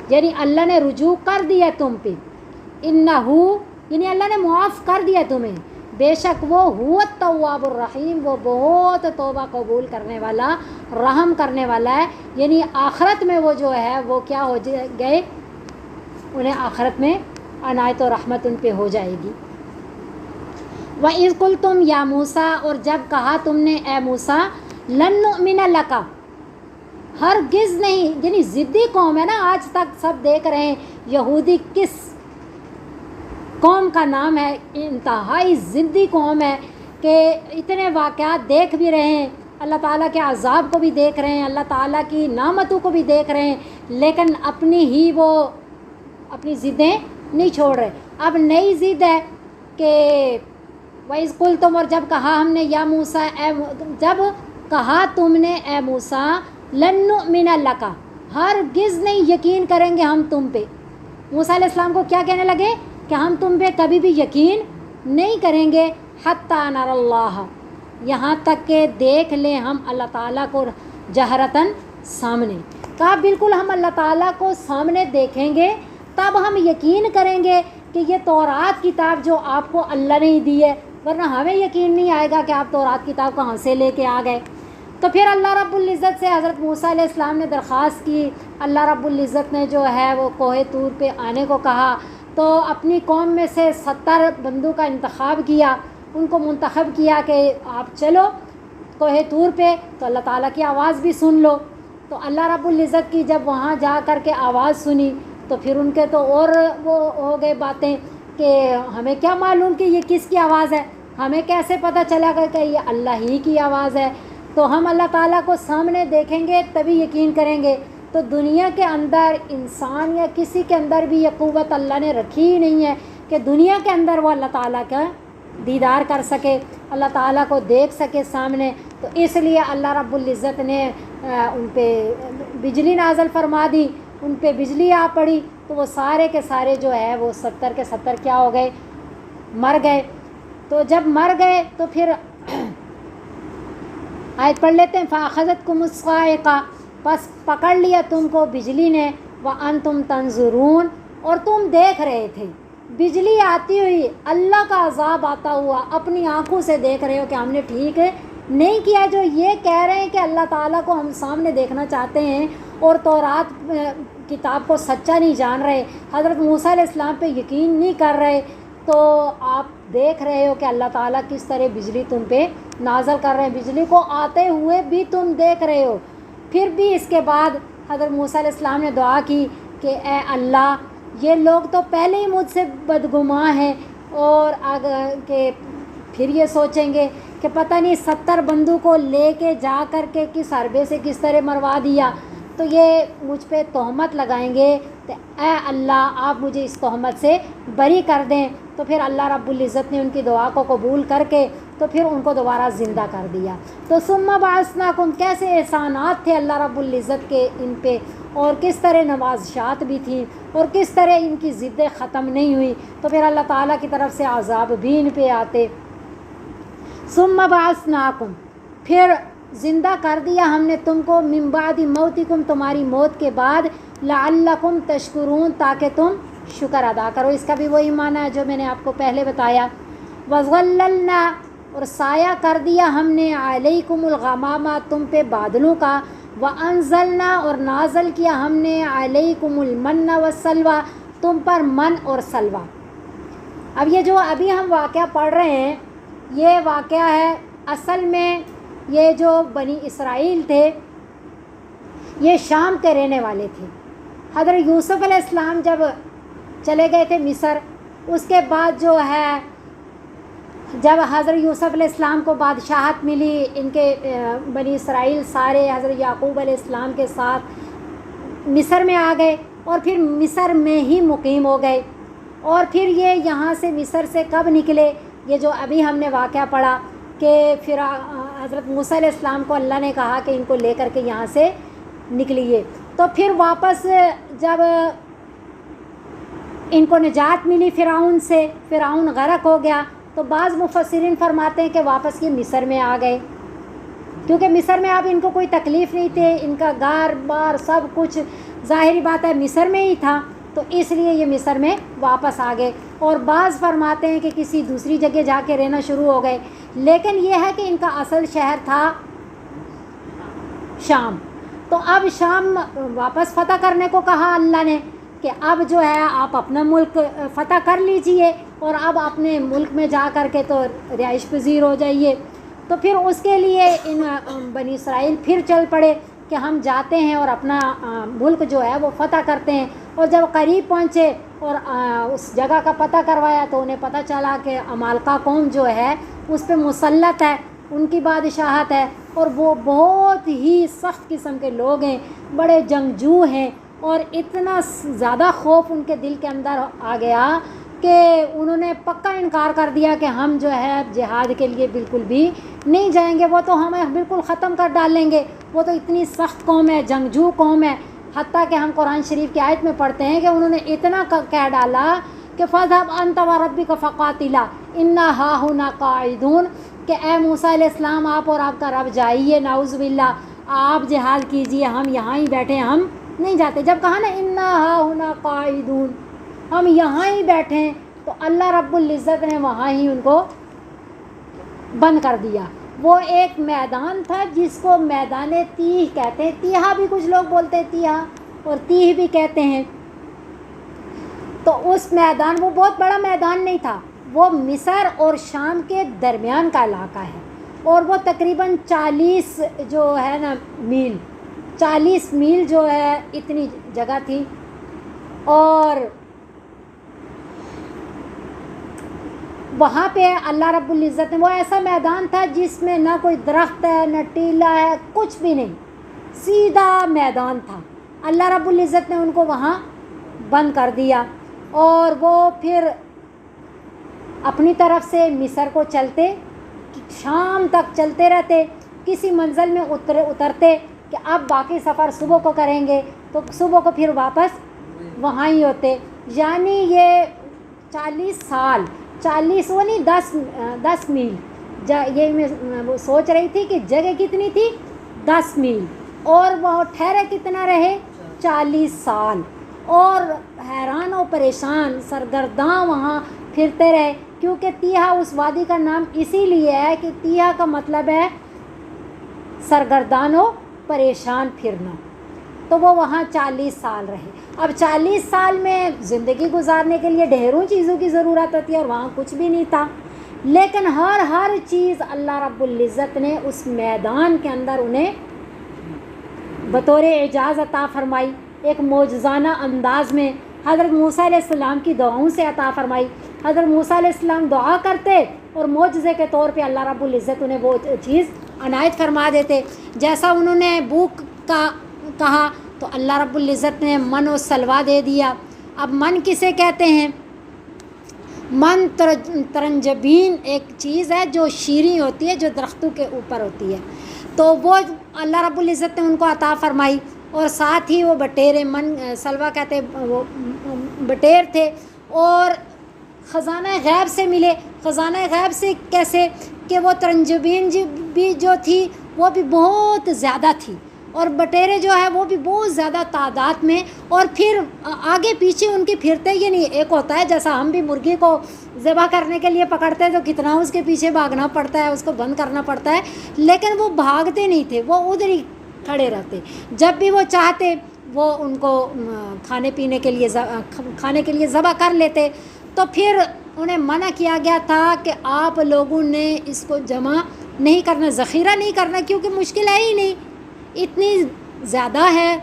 یعنی اللہ نے رجوع کر دیا تم پہ، انہو یعنی اللہ نے معاف کر دیا تمہیں، بے شک وہ هو التواب الرحیم، وہ بہت توبہ قبول کرنے والا، رحم کرنے والا ہے، یعنی آخرت میں وہ جو ہے وہ کیا ہو گئے، انہیں آخرت میں عنایت و رحمت ان پہ ہو جائے گی۔ وَإِذْ قُلْتُمْ یا موسیٰ، اور جب کہا تم نے اے موسیٰ، لن نؤمن لک، ہرگز نہیں، یعنی ضدی قوم ہے نا، آج تک سب دیکھ رہے ہیں یہودی کس قوم کا نام ہے، انتہائی ضدی قوم ہے کہ اتنے واقعات دیکھ بھی رہے ہیں، اللہ تعالیٰ کے عذاب کو بھی دیکھ رہے ہیں، اللہ تعالیٰ کی نعمتوں کو بھی دیکھ رہے ہیں، لیکن اپنی ضدیں نہیں چھوڑ رہے۔ اب نئی ضد ہے کہ وَإِذْ قُلْتُمْ، اور جب کہا ہم نے یا موسیٰ، جب کہا تم نے اے موسیٰ، لن نؤمن لک، ہرگز نہیں یقین کریں گے ہم تم پہ۔ موسیٰ علیہ السلام کو کیا کہنے لگے کہ ہم تم پہ کبھی بھی یقین نہیں کریں گے، حتی نر اللہ، یہاں تک کہ دیکھ لیں ہم اللہ تعالیٰ کو جہرتاً سامنے۔ کہا بالکل ہم اللہ تعالیٰ کو سامنے دیکھیں گے تب ہم یقین کریں گے کہ یہ تورات کتاب جو آپ کو اللہ نے ہی دی ہے، ورنہ ہمیں یقین نہیں آئے گا کہ آپ تورات کتاب کہاں سے لے کے آ گئے۔ تو پھر اللہ رب العزت سے حضرت موسیٰ علیہ السلام نے درخواست کی، اللہ رب العزت نے جو ہے وہ کوہ طور پہ آنے کو کہا، تو اپنی قوم میں سے 70 بندوں کا انتخاب کیا، ان کو منتخب کیا کہ آپ چلو کوہ طور پہ، تو اللہ تعالیٰ کی آواز بھی سن لو۔ تو اللہ رب العزت کی جب وہاں جا کر کے آواز سنی تو پھر ان کے تو اور وہ ہو گئے باتیں کہ ہمیں کیا معلوم کہ یہ کس کی آواز ہے، ہمیں کیسے پتہ چلا گا کہ یہ اللہ ہی کی آواز ہے، تو ہم اللہ تعالیٰ کو سامنے دیکھیں گے تبھی یقین کریں گے۔ تو دنیا کے اندر انسان یا کسی کے اندر بھی یہ قوت اللہ نے رکھی ہی نہیں ہے کہ دنیا کے اندر وہ اللہ تعالیٰ کا دیدار کر سکے، اللہ تعالیٰ کو دیکھ سکے سامنے، تو اس لیے اللہ رب العزت نے ان پہ بجلی نازل فرما دی، ان پہ بجلی آ پڑی، تو وہ سارے کے سارے جو ہے وہ 70 کے 70 کیا ہو گئے، مر گئے۔ تو جب مر گئے تو پھر آیت پڑھ لیتے ہیں، فَأَخَذَتْكُمُ الصَّاعِقَةُ، بس پکڑ لیا تم کو بجلی نے، وَأَنْتُمْ تَنظُرُونَ، اور تم دیکھ رہے تھے بجلی آتی ہوئی، اللہ کا عذاب آتا ہوا، اپنی آنکھوں سے دیکھ رہے ہو کہ ہم نے ٹھیک نہیں کیا جو یہ کہہ رہے ہیں کہ اللہ تعالیٰ کو ہم سامنے دیکھنا چاہتے ہیں اور تورات کتاب کو سچا نہیں جان رہے، حضرت موسیٰ علیہ السلام پہ یقین نہیں کر رہے، تو آپ دیکھ رہے ہو کہ اللہ تعالیٰ کس طرح بجلی تم پہ نازل کر رہے ہیں، بجلی کو آتے ہوئے بھی تم دیکھ رہے ہو۔ پھر بھی اس کے بعد حضرت موسیٰ علیہ السلام نے دعا کی کہ اے اللہ، یہ لوگ تو پہلے ہی مجھ سے بدگماں ہیں، اور اگر کہ پھر یہ سوچیں گے کہ پتہ نہیں 70 بندوں کو لے کے جا کر کے کس حربے سے کس طرح مروا دیا، تو یہ مجھ پہ تہمت لگائیں گے، تو اے اللہ آپ مجھے اس تہمت سے بری کر دیں۔ تو پھر اللہ رب العزت نے ان کی دعا کو قبول کر کے تو پھر ان کو دوبارہ زندہ کر دیا۔ تو ثم بعثناکم، کیسے احسانات تھے اللہ رب العزت کے ان پہ، اور کس طرح نوازشات بھی تھیں، اور کس طرح ان کی ضدیں ختم نہیں ہوئی، تو پھر اللہ تعالیٰ کی طرف سے عذاب بھی ان پہ آتے۔ ثم بعثناکم، پھر زندہ کر دیا ہم نے تم کو، من بعد موتکم، تمہاری موت کے بعد، لعلکم تشکرون، تاکہ تم شکر ادا کرو۔ اس کا بھی وہی معنی ہے جو میں نے آپ کو پہلے بتایا۔ وَظَلَّلْنَا، اور سایہ کر دیا ہم نے، علیکم الغمامہ، تم پہ بادلوں کا، وَأَنزَلْنَا اور نازل کیا ہم نے عَلَيْكُمُ الْمَنَّ وَالسَّلْوَىٰ تم پر من اور سلوہ. اب یہ جو ابھی ہم واقعہ پڑھ رہے ہیں یہ واقعہ ہے اصل میں یہ جو بنی اسرائیل تھے یہ شام کے رہنے والے تھے. حضرت یوسف علیہ السلام جب چلے گئے تھے مصر، اس کے بعد جو ہے جب حضرت یوسف علیہ السلام کو بادشاہت ملی، ان کے بنی اسرائیل سارے حضرت یعقوب علیہ السلام کے ساتھ مصر میں آ گئے اور پھر مصر میں ہی مقیم ہو گئے. اور پھر یہ یہاں سے مصر سے کب نکلے، یہ جو ابھی ہم نے واقعہ پڑھا کہ پھر حضرت موسیٰ علیہ السلام کو اللہ نے کہا کہ ان کو لے کر کے یہاں سے نکلیے. تو پھر واپس جب ان کو نجات ملی فرعون سے، فرعون غرق ہو گیا، تو بعض مفسرین فرماتے ہیں کہ واپس یہ مصر میں آ گئے، کیونکہ مصر میں اب ان کو کوئی تکلیف نہیں تھی، ان کا گھر بار سب کچھ ظاہری بات ہے مصر میں ہی تھا، تو اس لیے یہ مصر میں واپس آ گئے. اور بعض فرماتے ہیں کہ کسی دوسری جگہ جا کے رہنا شروع ہو گئے، لیکن یہ ہے کہ ان کا اصل شہر تھا شام. تو اب شام واپس فتح کرنے کو کہا اللہ نے کہ اب جو ہے آپ اپنا ملک فتح کر لیجئے اور اب اپنے ملک میں جا کر کے تو رہائش پذیر ہو جائیے. تو پھر اس کے لیے ان بنی اسرائیل پھر چل پڑے کہ ہم جاتے ہیں اور اپنا ملک جو ہے وہ فتح کرتے ہیں. اور جب قریب پہنچے اور اس جگہ کا پتہ کروایا تو انہیں پتہ چلا کہ عمالقہ قوم جو ہے اس پہ مسلط ہے، ان کی بادشاہت ہے، اور وہ بہت ہی سخت قسم کے لوگ ہیں، بڑے جنگجو ہیں. اور اتنا زیادہ خوف ان کے دل کے اندر آ گیا کہ انہوں نے پکا انکار کر دیا کہ ہم جو ہے جہاد کے لیے بالکل بھی نہیں جائیں گے، وہ تو ہمیں بالکل ختم کر ڈالیں گے، وہ تو اتنی سخت قوم ہے، جنگجو قوم ہے. حتیٰ کہ ہم قرآن شریف کی آیت میں پڑھتے ہیں کہ انہوں نے اتنا کہہ ڈالا کہ فَاذْهَبْ أَنْتَ وَرَبِّكَ فَقَاتِلَا إِنَّا هَاهُنَا قَاعِدُونَ، کہ اے موسیٰ علیہ السلام آپ اور آپ کا رب جائیے، نعوذ باللہ آپ جہاد کیجئے، ہم یہاں ہی بیٹھے، ہم نہیں جاتے. جب کہا نا اِنَّا هَاهُنَا قَاعِدُونَ، ہم یہاں ہی بیٹھے ہیں، تو اللہ رب العزت نے وہاں ہی ان کو بند کر دیا. وہ ایک میدان تھا جس کو میدان تیہ کہتے ہیں، تیہا بھی کچھ لوگ بولتے ہیں، تیہا اور تیہ بھی کہتے ہیں. تو اس میدان، وہ بہت بڑا میدان نہیں تھا، وہ مصر اور شام کے درمیان کا علاقہ ہے، اور وہ تقریباً 40 جو ہے نا میل، 40 میل جو ہے اتنی جگہ تھی. اور وہاں پہ اللہ رب العزت نے، وہ ایسا میدان تھا جس میں نہ کوئی درخت ہے نہ ٹیلا ہے، کچھ بھی نہیں، سیدھا میدان تھا. اللہ رب العزت نے ان کو وہاں بند کر دیا، اور وہ پھر اپنی طرف سے مصر کو چلتے، شام تک چلتے رہتے، کسی منزل میں اترتے کہ اب باقی سفر صبح کو کریں گے، تو صبح کو پھر واپس وہاں ہی ہوتے. یعنی یہ 40 سال، 40 وہ نہیں 10 میل، یہ میں سوچ رہی تھی کہ جگہ کتنی تھی، 10 میل، اور وہ ٹھہرے کتنا رہے، 40 سال، اور حیران و پریشان سرگرداں وہاں پھرتے رہے. کیونکہ تیہا اس وادی کا نام اسی لیے ہے کہ تیہا کا مطلب ہے سرگردان و پریشان پھرنا. تو وہ وہاں 40 سال رہے. اب 40 سال میں زندگی گزارنے کے لیے ڈھیروں چیزوں کی ضرورت ہوتی ہے، اور وہاں کچھ بھی نہیں تھا، لیکن ہر چیز اللہ رب العزت نے اس میدان کے اندر انہیں بطور اعجاز عطا فرمائی، ایک معجزانہ انداز میں حضرت موسیٰ علیہ السلام کی دعاؤں سے عطا فرمائی. حضرت موسیٰ علیہ السلام دعا کرتے اور معجزے کے طور پہ اللہ رب العزت انہیں وہ چیز عنایت فرما دیتے. جیسا انہوں نے بھوک کا کہا تو اللہ رب العزت نے من و سلوا دے دیا. اب من کسے کہتے ہیں؟ من ترنجبین ایک چیز ہے جو شیریں ہوتی ہے، جو درختوں کے اوپر ہوتی ہے، تو وہ اللہ رب العزت نے ان کو عطا فرمائی. اور ساتھ ہی وہ بٹیرے، من سلوا کہتے وہ بٹیر تھے، اور خزانہ غیب سے ملے. خزانہ غیب سے کیسے کہ وہ ترنجبین بھی جو تھی وہ بھی بہت زیادہ تھی، اور بٹیرے جو ہے وہ بھی بہت زیادہ تعداد میں، اور پھر آگے پیچھے ان کے پھرتے. یہ نہیں ایک ہوتا ہے جیسا ہم بھی مرغی کو ذبح کرنے کے لیے پکڑتے ہیں تو کتنا اس کے پیچھے بھاگنا پڑتا ہے، اس کو بند کرنا پڑتا ہے، لیکن وہ بھاگتے نہیں تھے، وہ ادھر ہی کھڑے رہتے، جب بھی وہ چاہتے وہ ان کو کھانے پینے کے لیے کھانے کے لیے ذبح کر لیتے. تو پھر انہیں منع کیا گیا تھا کہ آپ لوگوں نے اس کو جمع نہیں کرنا، ذخیرہ نہیں کرنا، کیونکہ مشکل ہے ہی نہیں، اتنی زیادہ ہے،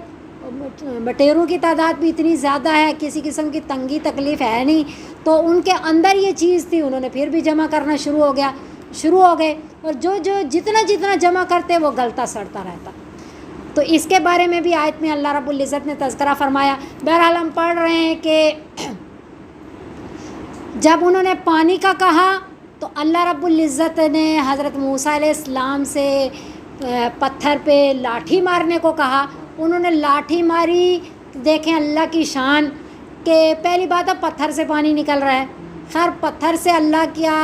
بٹیروں کی تعداد بھی اتنی زیادہ ہے، کسی قسم کی تنگی تکلیف ہے نہیں. تو ان کے اندر یہ چیز تھی، انہوں نے پھر بھی جمع کرنا شروع ہو گئے، اور جو جتنا جمع کرتے وہ گلتا سڑتا رہتا. تو اس کے بارے میں بھی آیت میں اللہ رب العزت نے تذکرہ فرمایا. بہرحال ہم پڑھ رہے ہیں کہ جب انہوں نے پانی کا کہا تو اللہ رب العزت نے حضرت موسیٰ علیہ السلام سے پتھر پہ لاٹھی مارنے کو کہا. انہوں نے لاٹھی ماری. دیکھیں اللہ کی شان کہ پہلی بات ہے پتھر سے پانی نکل رہا ہے. خیر پتھر سے اللہ کیا،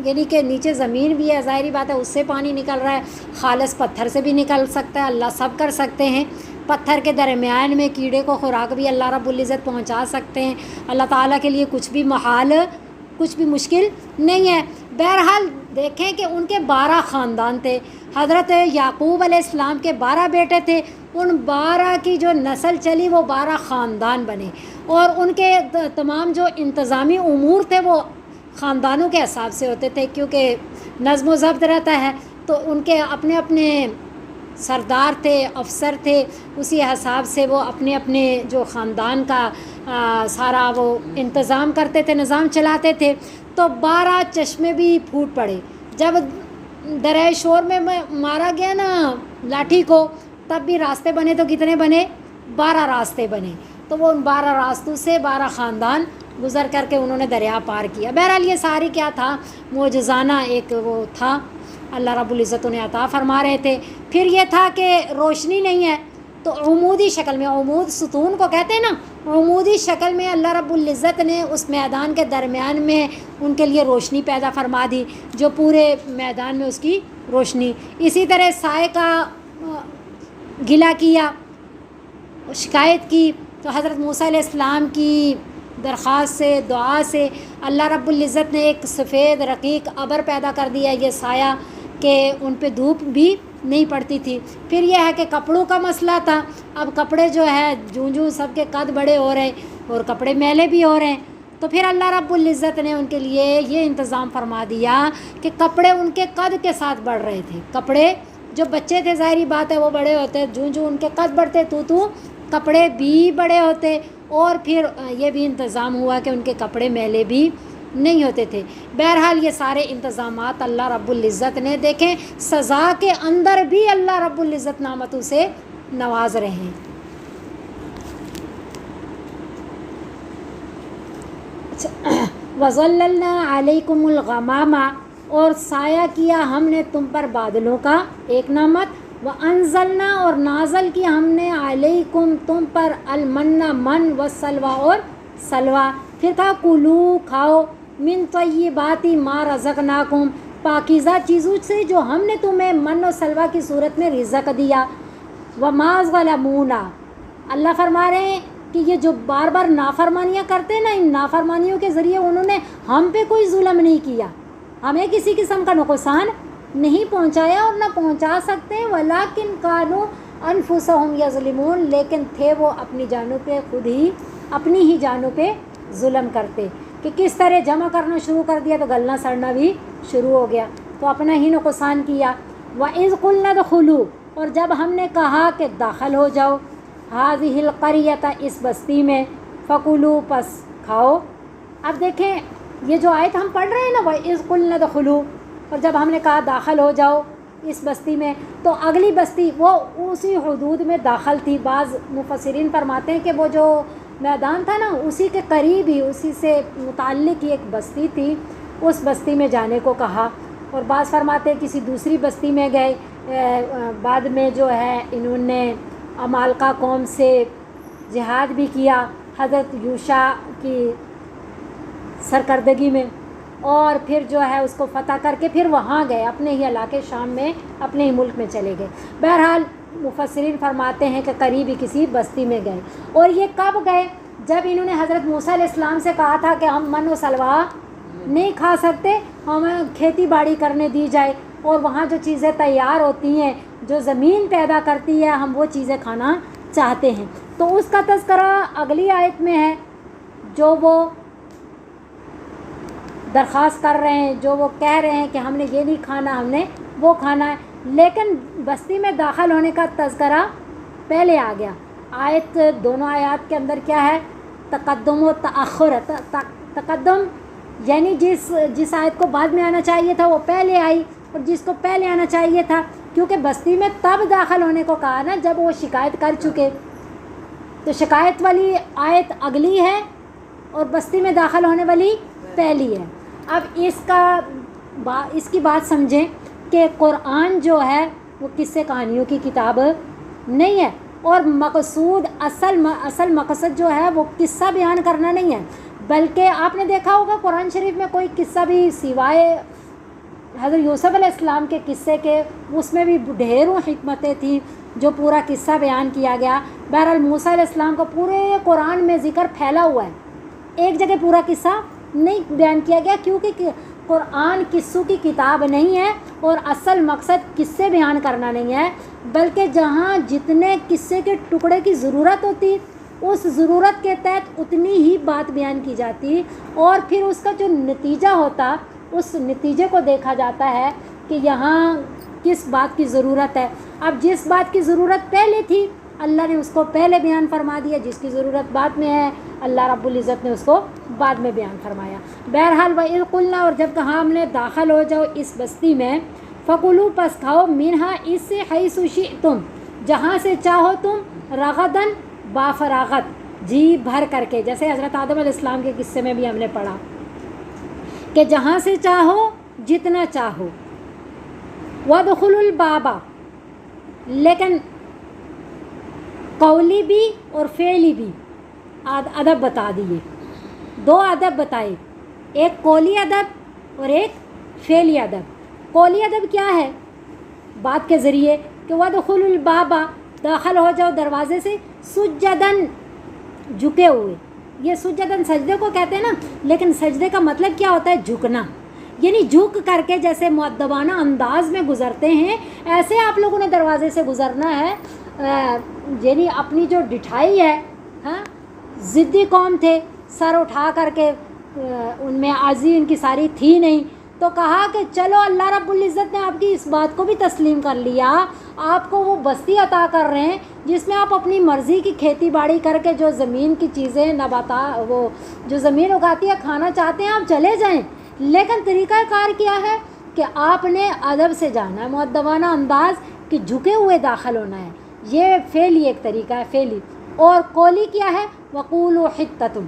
یعنی کہ نیچے زمین بھی ہے، ظاہری بات ہے اس سے پانی نکل رہا ہے، خالص پتھر سے بھی نکل سکتا ہے، اللہ سب کر سکتے ہیں. پتھر کے درمیان میں کیڑے کو خوراک بھی اللہ رب العزت پہنچا سکتے ہیں. اللہ تعالیٰ کے لیے کچھ بھی محال، کچھ بھی مشکل نہیں ہے. بہرحال دیکھیں کہ ان کے 12 خاندان تھے. حضرت یعقوب علیہ السلام کے 12 بیٹے تھے. ان 12 کی جو نسل چلی وہ 12 خاندان بنے، اور ان کے تمام جو انتظامی امور تھے وہ خاندانوں کے حساب سے ہوتے تھے، کیونکہ نظم و ضبط رہتا ہے. تو ان کے اپنے اپنے سردار تھے، افسر تھے، اسی حساب سے وہ اپنے اپنے جو خاندان کا سارا وہ انتظام کرتے تھے، نظام چلاتے تھے. تو 12 چشمے بھی پھوٹ پڑے. جب دریا شور میں مارا گیا نا لاٹھی کو، تب بھی راستے بنے تو کتنے بنے؟ 12 راستے بنے. تو وہ ان 12 راستوں سے 12 خاندان گزر کر کے انہوں نے دریا پار کیا. بہرحال یہ ساری کیا تھا؟ معجزانہ ایک وہ تھا، اللہ رب العزت انہیں عطا فرما رہے تھے. پھر یہ تھا کہ روشنی نہیں ہے تو عمودی شکل میں، عمود ستون کو کہتے ہیں نا، عمودی شکل میں اللہ رب العزت نے اس میدان کے درمیان میں ان کے لیے روشنی پیدا فرما دی، جو پورے میدان میں اس کی روشنی. اسی طرح سائے کا گلہ کیا، شکایت کی، تو حضرت موسیٰ علیہ السلام کی درخواست سے، دعا سے اللہ رب العزت نے ایک سفید رقیق ابر پیدا کر دیا، یہ سایہ کہ ان پہ دھوپ بھی نہیں پڑتی تھی. پھر یہ ہے کہ کپڑوں کا مسئلہ تھا. اب کپڑے جو ہے جوں سب کے قد بڑے ہو رہے اور کپڑے میلے بھی ہو رہے ہیں، تو پھر اللہ رب العزت نے ان کے لیے یہ انتظام فرما دیا کہ کپڑے ان کے قد کے ساتھ بڑھ رہے تھے. کپڑے جو بچے تھے ظاہری بات ہے وہ بڑے ہوتے، جوں ان کے قد بڑھتے تو کپڑے بھی بڑے ہوتے. اور پھر یہ بھی انتظام ہوا کہ ان کے کپڑے میلے بھی نہیں ہوتے تھے. بہرحال یہ سارے انتظامات اللہ رب العزت نے، دیکھیں سزا کے اندر بھی اللہ رب العزت نعمتوں سے نواز رہے ہیں. وَظَلَّلْنَا عَلَيْكُمُ الْغَمَامَ، اور سایہ کیا ہم نے تم پر بادلوں کا ایک نعمت. وَأَنزَلْنَا، اور نازل کیا ہم نے علیکم تم پر المن، من، والسلوى، اور سلوہ. پھر کہا کلو، کھاؤ، من طیبات ما رزقناکم، پاکیزہ چیزوں سے جو ہم نے تمہیں من و سلوہ کی صورت میں رزق دیا. وما ظلمونا، اللہ فرما رہے ہیں کہ یہ جو بار بار نافرمانیاں کرتے ہیں نا، ان نافرمانیوں کے ذریعے انہوں نے ہم پہ کوئی ظلم نہیں کیا، ہمیں کسی قسم کا نقصان نہیں پہنچایا اور نہ پہنچا سکتے ہیں. ولیکن کانوا انفسہم یظلمون، لیکن تھے وہ اپنی جانوں پہ خود ہی، اپنی ہی جانوں پہ ظلم کرتے. کہ کس طرح جمع کرنا شروع کر دیا تو گلنا سڑنا بھی شروع ہو گیا، تو اپنا ہی نقصان کیا. وَإِذْ قُلْنَا ادْخُلُوا، اور جب ہم نے کہا کہ داخل ہو جاؤ، هَذِهِ الْقَرْيَةَ، اس بستی میں، فَكُلُوا، پس کھاؤ. اب دیکھیں یہ جو آیت ہم پڑھ رہے ہیں نا، وَإِذْ قُلْنَا ادْخُلُوا، اور جب ہم نے کہا داخل ہو جاؤ اس بستی میں، تو اگلی بستی وہ اسی حدود میں داخل تھی. بعض مفسرین فرماتے ہیں کہ وہ جو میدان تھا نا اسی کے قریب ہی، اسی سے متعلق ہی ایک بستی تھی، اس بستی میں جانے کو کہا. اور بعض فرماتے ہیں کسی دوسری بستی میں گئے. بعد میں جو ہے انہوں نے عمالقہ قوم سے جہاد بھی کیا حضرت یوشع کی سرکردگی میں، اور پھر جو ہے اس کو فتح کر کے پھر وہاں گئے، اپنے ہی علاقے شام میں، اپنے ہی ملک میں چلے گئے. بہرحال مفسرین فرماتے ہیں کہ قریب ہی کسی بستی میں گئے. اور یہ کب گئے؟ جب انہوں نے حضرت موسیٰ علیہ السلام سے کہا تھا کہ ہم من و سلوہ نہیں کھا سکتے، ہمیں کھیتی باڑی کرنے دی جائے. اور وہاں جو چیزیں تیار ہوتی ہیں جو زمین پیدا کرتی ہے ہم وہ چیزیں کھانا چاہتے ہیں۔ تو اس کا تذکرہ اگلی آیت میں ہے، جو وہ درخواست کر رہے ہیں، جو وہ کہہ رہے ہیں کہ ہم نے یہ نہیں کھانا، ہم نے وہ کھانا ہے، لیکن بستی میں داخل ہونے کا تذکرہ پہلے آ گیا۔ آیت دونوں آیات کے اندر کیا ہے؟ تقدم و تأخر۔ تقدم یعنی جس آیت کو بعد میں آنا چاہیے تھا وہ پہلے آئی، اور جس کو پہلے آنا چاہیے تھا، کیونکہ بستی میں تب داخل ہونے کو کہا نا جب وہ شکایت کر چکے، تو شکایت والی آیت اگلی ہے اور بستی میں داخل ہونے والی پہلی ہے۔ اب اس کی بات سمجھیں کہ قرآن جو ہے وہ قصے کہانیوں کی کتاب نہیں ہے، اور مقصود اصل مقصد جو ہے وہ قصہ بیان کرنا نہیں ہے، بلکہ آپ نے دیکھا ہوگا قرآن شریف میں کوئی قصہ بھی سوائے حضرت یوسف علیہ السلام کے قصے کے، اس میں بھی ڈھیروں حکمتیں تھیں جو پورا قصہ بیان کیا گیا۔ بہرحال موسیٰ علیہ السلام کا پورے قرآن میں ذکر پھیلا ہوا ہے، ایک جگہ پورا قصہ نہیں بیان کیا گیا، کیونکہ قرآن قصوں کی کتاب نہیں ہے اور اصل مقصد قصے بیان کرنا نہیں ہے، بلکہ جہاں جتنے قصے کے ٹکڑے کی ضرورت ہوتی اس ضرورت کے تحت اتنی ہی بات بیان کی جاتی، اور پھر اس کا جو نتیجہ ہوتا اس نتیجے کو دیکھا جاتا ہے کہ یہاں کس بات کی ضرورت ہے۔ اب جس بات کی ضرورت پہلے تھی اللہ نے اس کو پہلے بیان فرما دیا، جس کی ضرورت بعد میں ہے اللہ رب العزت نے اس کو بعد میں بیان فرمایا۔ بہرحال وَإِذْ قُلْنَا، اور جب کہا ہم نے داخل ہو جاؤ اس بستی میں، فَكُلُوا، پس کھاؤ، مِنْهَا، اس سے، حَيْثُ شِئْتُمْ، جہاں سے چاہو تم، رغدن، بافراغت، جی بھر کر کے، جیسے حضرت آدم علیہ السلام کے قصے میں بھی ہم نے پڑھا کہ جہاں سے چاہو جتنا چاہو، وَادْخُلُوا الْبَابَ، لیکن قولی بھی اور فعلی بھی ادب بتا دیے، دو ادب بتائے، ایک قولی ادب اور ایک فعلی ادب۔ قولی ادب کیا ہے؟ بات کے ذریعے کہ وَادْخُلُوا الْبَابَ، داخل ہو جاؤ دروازے سے، سجدن، جھکے ہوئے، یہ سجدن سجدے کو کہتے ہیں نا، لیکن سجدے کا مطلب کیا ہوتا ہے؟ جھکنا، یعنی جھک کر کے جیسے مؤدبانہ انداز میں گزرتے ہیں ایسے آپ لوگوں نے دروازے سے گزرنا ہے۔ یعنی اپنی جو ڈٹھائی ہے، ہاں ضدی قوم تھے، سر اٹھا کر کے ان میں عاجزی ان کی ساری تھی نہیں، تو کہا کہ چلو اللہ رب العزت نے آپ کی اس بات کو بھی تسلیم کر لیا، آپ کو وہ بستی عطا کر رہے ہیں جس میں آپ اپنی مرضی کی کھیتی باڑی کر کے جو زمین کی چیزیں وہ جو زمین اگاتی ہے کھانا چاہتے ہیں آپ چلے جائیں، لیکن طریقہ کار کیا ہے کہ آپ نے ادب سے جانا ہے، مؤدبانہ انداز کہ جھکے ہوئے داخل ہونا ہے، یہ فعلی ایک طریقہ ہے فعلی۔ اور قولی کیا ہے؟ وَقُولُوا حِطَّةٌ،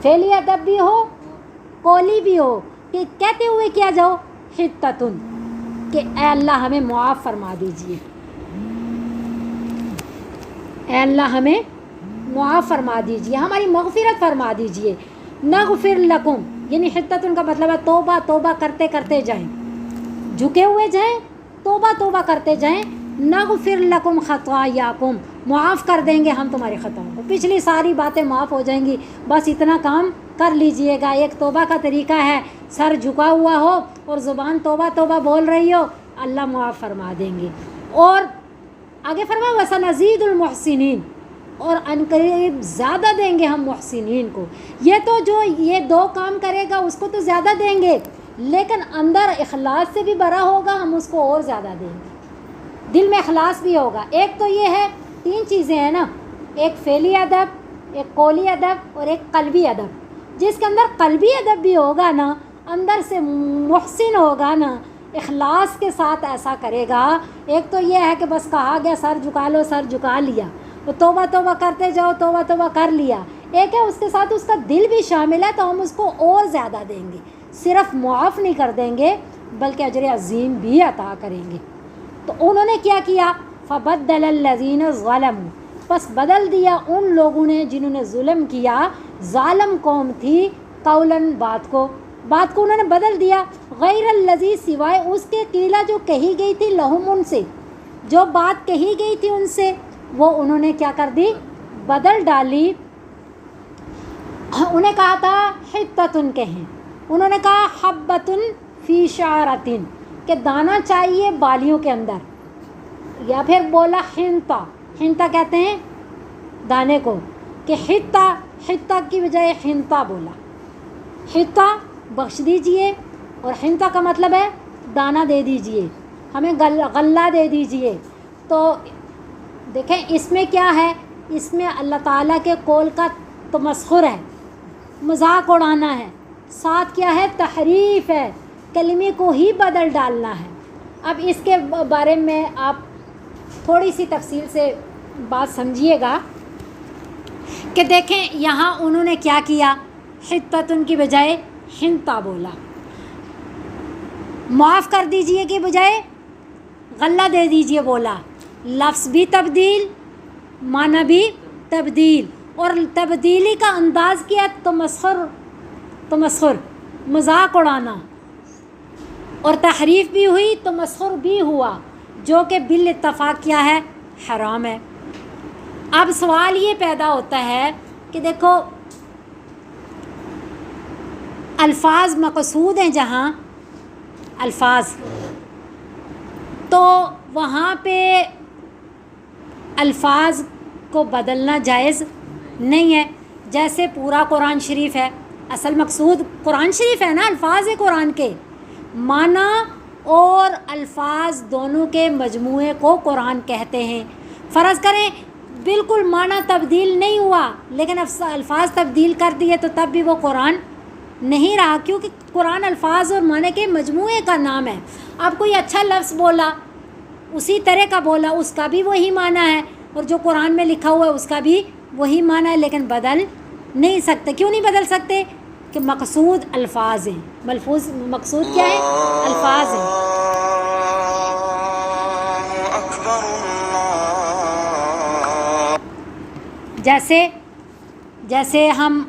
فعلی ادب بھی ہو قولی بھی ہو کہ کہتے ہوئے کیا جاؤ، حِطَّةٌ، کہ اے اللہ ہمیں معاف فرما دیجئے، اے اللہ ہمیں معاف فرما دیجئے، ہماری مغفرت فرما دیجئے۔ نغفر لکم، یعنی حِطَّةٌ کا مطلب ہے توبہ توبہ کرتے کرتے جائیں، جھکے ہوئے جائیں، توبہ توبہ کرتے جائیں۔ نغفر لکم خطایاکم، معاف کر دیں گے ہم تمہاری خطاؤں کو، پچھلی ساری باتیں معاف ہو جائیں گی، بس اتنا کام کر لیجئے گا۔ ایک توبہ کا طریقہ ہے سر جھکا ہوا ہو اور زبان توبہ توبہ بول رہی ہو، اللہ معاف فرما دیں گے۔ اور آگے فرمایا وَسَنَزِيدُ الْمُحْسِنِينَ، اور عنقریب زیادہ دیں گے ہم محسنین کو۔ یہ تو جو یہ دو کام کرے گا اس کو تو زیادہ دیں گے، لیکن اندر اخلاص سے بھی بھرا ہوگا ہم اس کو اور زیادہ دیں گے، دل میں اخلاص بھی ہوگا۔ ایک تو یہ ہے، تین چیزیں ہیں نا، ایک فعلی ادب، ایک قولی ادب اور ایک قلبی ادب۔ جس کے اندر قلبی ادب بھی ہوگا نا، اندر سے محسن ہوگا نا، اخلاص کے ساتھ ایسا کرے گا۔ ایک تو یہ ہے کہ بس کہا گیا سر جھکا لو، سر جھکا لیا، تو توبہ توبہ کرتے جاؤ، توبہ توبہ کر لیا۔ ایک ہے اس کے ساتھ اس کا دل بھی شامل ہے، تو ہم اس کو اور زیادہ دیں گے، صرف معاف نہیں کر دیں گے بلکہ اجر عظیم بھی عطا کریں گے۔ تو انہوں نے کیا کیا؟ فَبَدَّلَ الَّذِينَ ظَلَمُوا، پس بدل دیا ان لوگوں نے جنہوں نے ظلم کیا، ظالم قوم تھی، قولاً بات کو انہوں نے بدل دیا، غیر الذی، سوائے اس کے، قیلا جو کہی گئی تھی، لہم ان سے، جو بات کہی گئی تھی ان سے وہ انہوں نے کیا کر دی؟ بدل ڈالی۔ انہیں کہا تھا حِطَّةٌ کہیں، انہوں نے کہا حَبَّةٌ فی شعرۃ، کہ دانہ چاہیے بالیوں کے اندر، یا پھر بولا حنطہ، حنطہ کہتے ہیں دانے کو، کہ حتہ کی بجائے حنطہ بولا، حتہ بخش دیجئے، اور حنطہ کا مطلب ہے دانہ دے دیجئے، ہمیں غلہ دے دیجئے۔ تو دیکھیں اس میں کیا ہے، اس میں اللہ تعالیٰ کے قول کا تمسخر ہے، مذاق اڑانا ہے، ساتھ کیا ہے، تحریف ہے، کلمے کو ہی بدل ڈالنا ہے۔ اب اس کے بارے میں آپ تھوڑی سی تفصیل سے بات سمجھیے گا کہ دیکھیں یہاں انہوں نے کیا کیا، حتۃ کی بجائے حنطہ بولا، معاف کر دیجئے کی بجائے غلہ دے دیجئے بولا، لفظ بھی تبدیل، معنی بھی تبدیل، اور تبدیلی کا انداز کیا، تمسخر، مذاق اڑانا، اور تحریف بھی ہوئی، تمسخر بھی ہوا، جو کہ بالاتفاق کیا ہے، حرام ہے۔ اب سوال یہ پیدا ہوتا ہے کہ دیکھو الفاظ مقصود ہیں جہاں الفاظ، تو وہاں پہ الفاظ کو بدلنا جائز نہیں ہے۔ جیسے پورا قرآن شریف ہے، اصل مقصود قرآن شریف ہے نا، الفاظ ہے قرآن کے، معنی اور الفاظ دونوں کے مجموعے کو قرآن کہتے ہیں۔ فرض کریں بالکل معنی تبدیل نہیں ہوا لیکن الفاظ تبدیل کر دیے تو تب بھی وہ قرآن نہیں رہا، کیونکہ قرآن الفاظ اور معنی کے مجموعے کا نام ہے۔ اب کوئی اچھا لفظ بولا، اسی طرح کا بولا، اس کا بھی وہی معنی ہے، اور جو قرآن میں لکھا ہوا ہے اس کا بھی وہی معنی ہے، لیکن بدل نہیں سکتے۔ کیوں نہیں بدل سکتے؟ کہ مقصود الفاظ ہیں، مقصود کیا ہے؟ الفاظ ہیں۔ جیسے ہم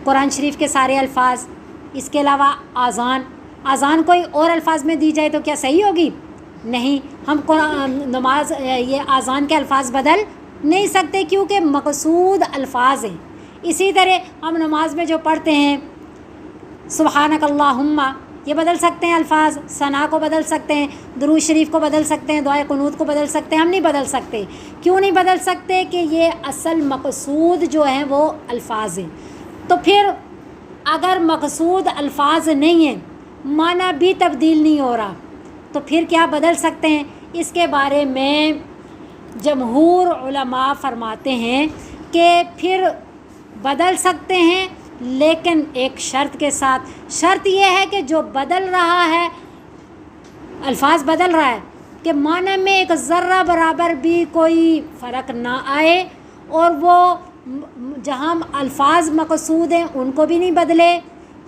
قرآن شریف کے سارے الفاظ، اس کے علاوہ اذان کوئی اور الفاظ میں دی جائے تو کیا صحیح ہوگی؟ نہیں، ہم نماز یہ اذان کے الفاظ بدل نہیں سکتے کیونکہ مقصود الفاظ ہیں۔ اسی طرح ہم نماز میں جو پڑھتے ہیں سبحانک اللہم، یہ بدل سکتے ہیں الفاظ، ثنا کو بدل سکتے ہیں، درود شریف کو بدل سکتے ہیں، دعائے قنوت کو بدل سکتے ہیں، ہم نہیں بدل سکتے۔ کیوں نہیں بدل سکتے؟ کہ یہ اصل مقصود جو ہیں وہ الفاظ ہیں۔ تو پھر اگر مقصود الفاظ نہیں ہیں، معنی بھی تبدیل نہیں ہو رہا، تو پھر کیا بدل سکتے ہیں؟ اس کے بارے میں جمہور علماء فرماتے ہیں کہ پھر بدل سکتے ہیں، لیکن ایک شرط کے ساتھ۔ شرط یہ ہے کہ جو بدل رہا ہے، الفاظ بدل رہا ہے، کہ معنی میں ایک ذرہ برابر بھی کوئی فرق نہ آئے، اور وہ جہاں الفاظ مقصود ہیں ان کو بھی نہیں بدلے،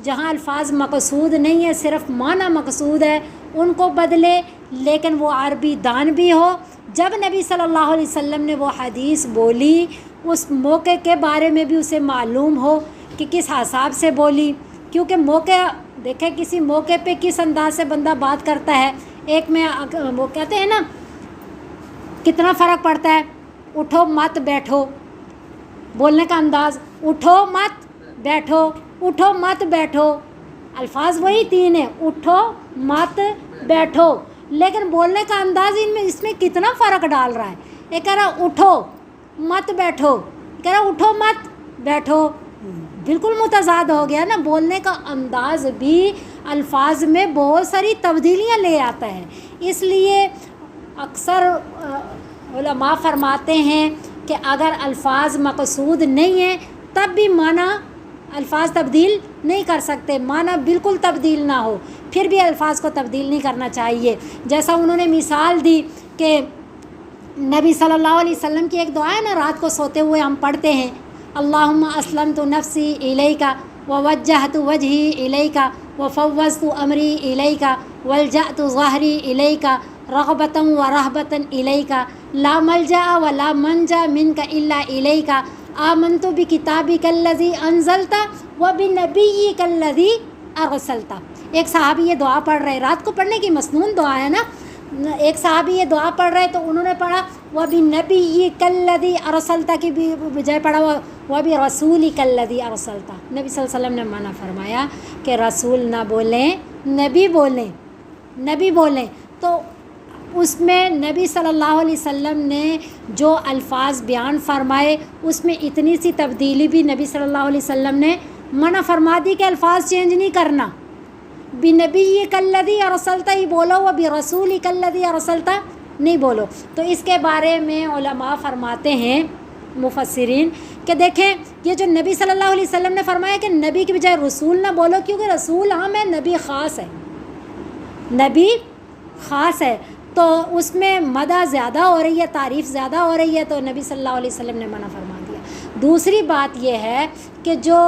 جہاں الفاظ مقصود نہیں ہے صرف معنی مقصود ہے ان کو بدلے، لیکن وہ عربی دان بھی ہو۔ جب نبی صلی اللہ علیہ وسلم نے وہ حدیث بولی، اس موقع کے بارے میں بھی اسے معلوم ہو کہ کس حساب سے بولی، کیونکہ موقع دیکھیں، کسی موقع پہ کس انداز سے بندہ بات کرتا ہے۔ ایک میں وہ کہتے ہیں نا، کتنا فرق پڑتا ہے، اٹھو مت بیٹھو، بولنے کا انداز، اٹھو مت بیٹھو، اٹھو مت بیٹھو، الفاظ وہی تین ہیں، اٹھو مت بیٹھو، لیکن بولنے کا انداز اس میں کتنا فرق ڈال رہا ہے۔ یہ کہہ رہا اٹھو مت بیٹھو، کہہ رہا اٹھو مت بیٹھو، بالکل متضاد ہو گیا نا۔ بولنے کا انداز بھی الفاظ میں بہت ساری تبدیلیاں لے آتا ہے، اس لیے اکثر علماء فرماتے ہیں کہ اگر الفاظ مقصود نہیں ہیں تب بھی معنی الفاظ تبدیل نہیں کر سکتے، معنی بالکل تبدیل نہ ہو پھر بھی الفاظ کو تبدیل نہیں کرنا چاہیے۔ جیسا انہوں نے مثال دی کہ نبی صلی اللہ علیہ وسلم کی ایک دعا ہے نا، رات کو سوتے ہوئے ہم پڑھتے ہیں، اللہم اسلمت نفسی الیک ووجہت وجہی الیک وفوضت امری الیک والجأت ظہری الیک رغبتا ورہبتا الیک لا ملجأ ولا منجا منک الا الیک آمنت بکتابک الذی انزلت وبنبیک الذی ارسلت۔ ایک صحابی یہ دعا پڑھ رہے، رات کو پڑھنے کی مسنون دعا ہے نا، ایک صحابی یہ دعا پڑھ رہے تو انہوں نے پڑھا وَبِنَبِيِّكَ الَّذِي أَرْسَلْتَ کی بجائے پڑھا وَبِرَسُولِكَ الَّذِي أَرْسَلْتَ۔ نبی صلی اللہ علیہ وسلم نے منع فرمایا کہ رسول نہ بولیں، نبی بولیں۔ نبی بولیں تو اس میں نبی صلی اللہ علیہ وسلم نے جو الفاظ بیان فرمائے اس میں اتنی سی تبدیلی بھی نبی صلی اللہ علیہ وسلم نے منع فرما دی کہ الفاظ چینج نہیں کرنا. بنبیک الذی ارسلت ہی بولو و برسولک الذی ارسلت نہیں بولو. تو اس کے بارے میں علماء فرماتے ہیں مفسرین کہ دیکھیں یہ جو نبی صلی اللہ علیہ وسلم نے فرمایا کہ نبی کی بجائے رسول نہ بولو، کیونکہ رسول عام ہے، نبی خاص ہے، نبی خاص ہے، تو اس میں مدح زیادہ ہو رہی ہے، تعریف زیادہ ہو رہی ہے، تو نبی صلی اللہ علیہ وسلم نے منع فرما دیا. دوسری بات یہ ہے کہ جو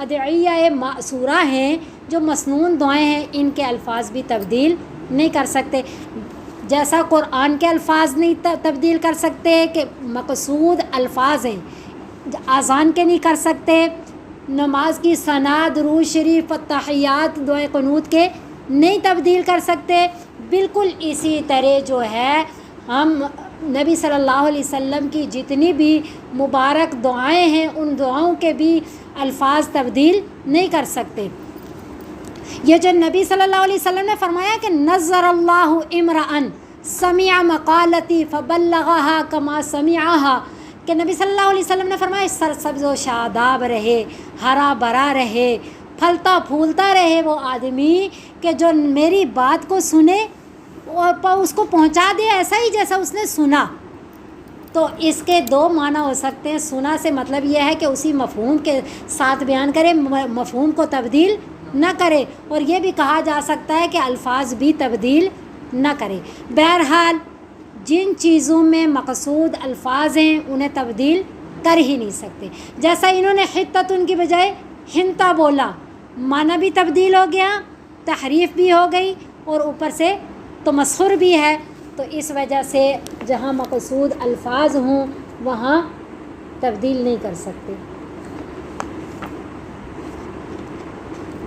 ادعیہ معصورہ ہیں، جو مسنون دعائیں ہیں، ان کے الفاظ بھی تبدیل نہیں کر سکتے. جیسا قرآن کے الفاظ نہیں تبدیل کر سکتے کہ مقصود الفاظ ہیں، اذان کے نہیں کر سکتے، نماز کی ثنا، درود شریف، تحیات، دعائے قنوت کے نہیں تبدیل کر سکتے. بالکل اسی طرح جو ہے ہم نبی صلی اللہ علیہ وسلم کی جتنی بھی مبارک دعائیں ہیں ان دعاؤں کے بھی الفاظ تبدیل نہیں کر سکتے. یہ جو نبی صلی اللہ علیہ وسلم نے فرمایا کہ نظر اللہ امرأن سمع مقالتی فبلغها کما سمعها، کہ نبی صلی اللہ علیہ وسلم نے فرمایا سرسبز و شاداب رہے، ہرا بھرا رہے، پھلتا پھولتا رہے وہ آدمی کہ جو میری بات کو سنے اور اس کو پہنچا دے ایسا ہی جیسا اس نے سنا. تو اس کے دو معنی ہو سکتے ہیں. سنا سے مطلب یہ ہے کہ اسی مفہوم کے ساتھ بیان کرے، مفہوم کو تبدیل نہ کرے، اور یہ بھی کہا جا سکتا ہے کہ الفاظ بھی تبدیل نہ کرے. بہرحال جن چیزوں میں مقصود الفاظ ہیں انہیں تبدیل کر ہی نہیں سکتے. جیسا انہوں نے حتتن کی بجائے ہنتا بولا، معنی بھی تبدیل ہو گیا، تحریف بھی ہو گئی، اور اوپر سے تمسخر بھی ہے. تو اس وجہ سے جہاں مقصود الفاظ ہوں وہاں تبدیل نہیں کر سکتے.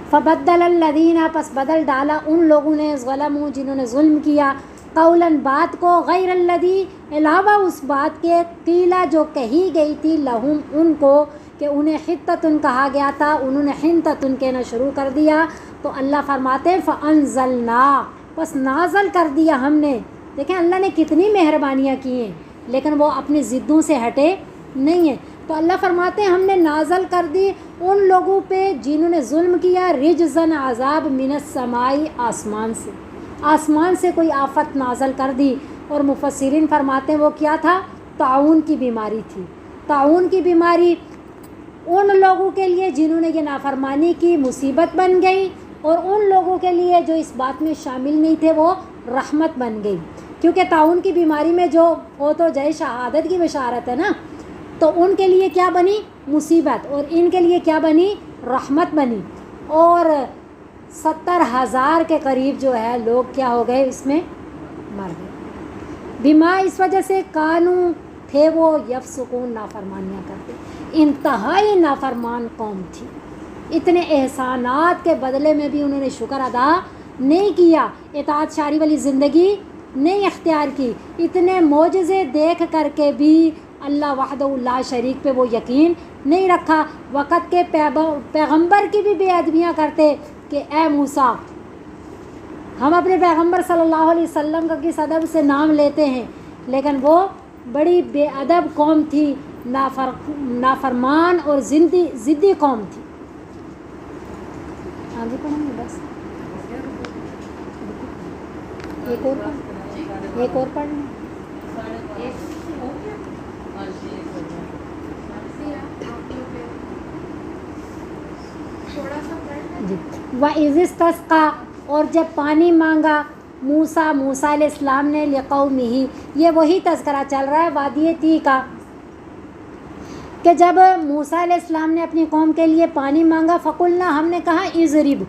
فبدل الذین، پس بدل ڈالا ان لوگوں نے، ظلموا جنہوں نے ظلم کیا، قولاً بات کو، غیر الذی علاوہ اس بات کے، قیلا جو کہی گئی تھی، لہم ان کو، کہ انہیں حتتن کہا گیا تھا، انہوں نے حنتتن کہنا شروع کر دیا. تو اللہ فرماتے ہیں فانزلنا، بس نازل کر دیا ہم نے. دیکھیں اللہ نے کتنی مہربانیاں کی ہیں، لیکن وہ اپنی ضدوں سے ہٹے نہیں ہیں. تو اللہ فرماتے ہیں ہم نے نازل کر دی ان لوگوں پہ جنہوں نے ظلم کیا، رجزن عذاب من السماء، آسمان سے کوئی آفت نازل کر دی. اور مفسرین فرماتے ہیں وہ کیا تھا؟ طاعون کی بیماری تھی. طاعون کی بیماری ان لوگوں کے لیے جنہوں نے یہ نافرمانی کی مصیبت بن گئی، اور ان لوگوں کے لیے جو اس بات میں شامل نہیں تھے وہ رحمت بن گئی. کیونکہ طاعون کی بیماری میں جو فوت ہو جائے شہادت کی بشارت ہے نا، تو ان کے لیے کیا بنی؟ مصیبت. اور ان کے لیے کیا بنی؟ رحمت بنی. اور 70,000 کے قریب جو ہے لوگ کیا ہو گئے؟ اس میں مر گئے. بیما، اس وجہ سے کانوں تھے وہ یفسقون، نافرمانیاں کرتے، انتہائی نافرمان قوم تھی. اتنے احسانات کے بدلے میں بھی انہوں نے شکر ادا نہیں کیا، اطاعت شاری والی زندگی نہیں اختیار کی. اتنے معجزے دیکھ کر کے بھی اللہ وحدہ لا شریک پہ وہ یقین نہیں رکھا. وقت کے پیغمبر کی بھی بے ادبیاں کرتے کہ اے موسیٰ، ہم اپنے پیغمبر صلی اللہ علیہ وسلم کا کس ادب سے نام لیتے ہیں، لیکن وہ بڑی بے ادب قوم تھی، نافرمان اور ضدی قوم تھی. آگے پڑھیں گے بس ایک اور پڑھ لیں. جی. وَإِذِ اسْتَسْقَىٰ، اور جب پانی مانگا موسیٰ علیہ السلام نے، لِقَوْمِهِ، یہ وہی تذکرہ چل رہا ہے وادی تی کا، کہ جب موسیٰ علیہ السلام نے اپنی قوم کے لیے پانی مانگا، فَقُلْنَا، ہم نے کہا، اضرب،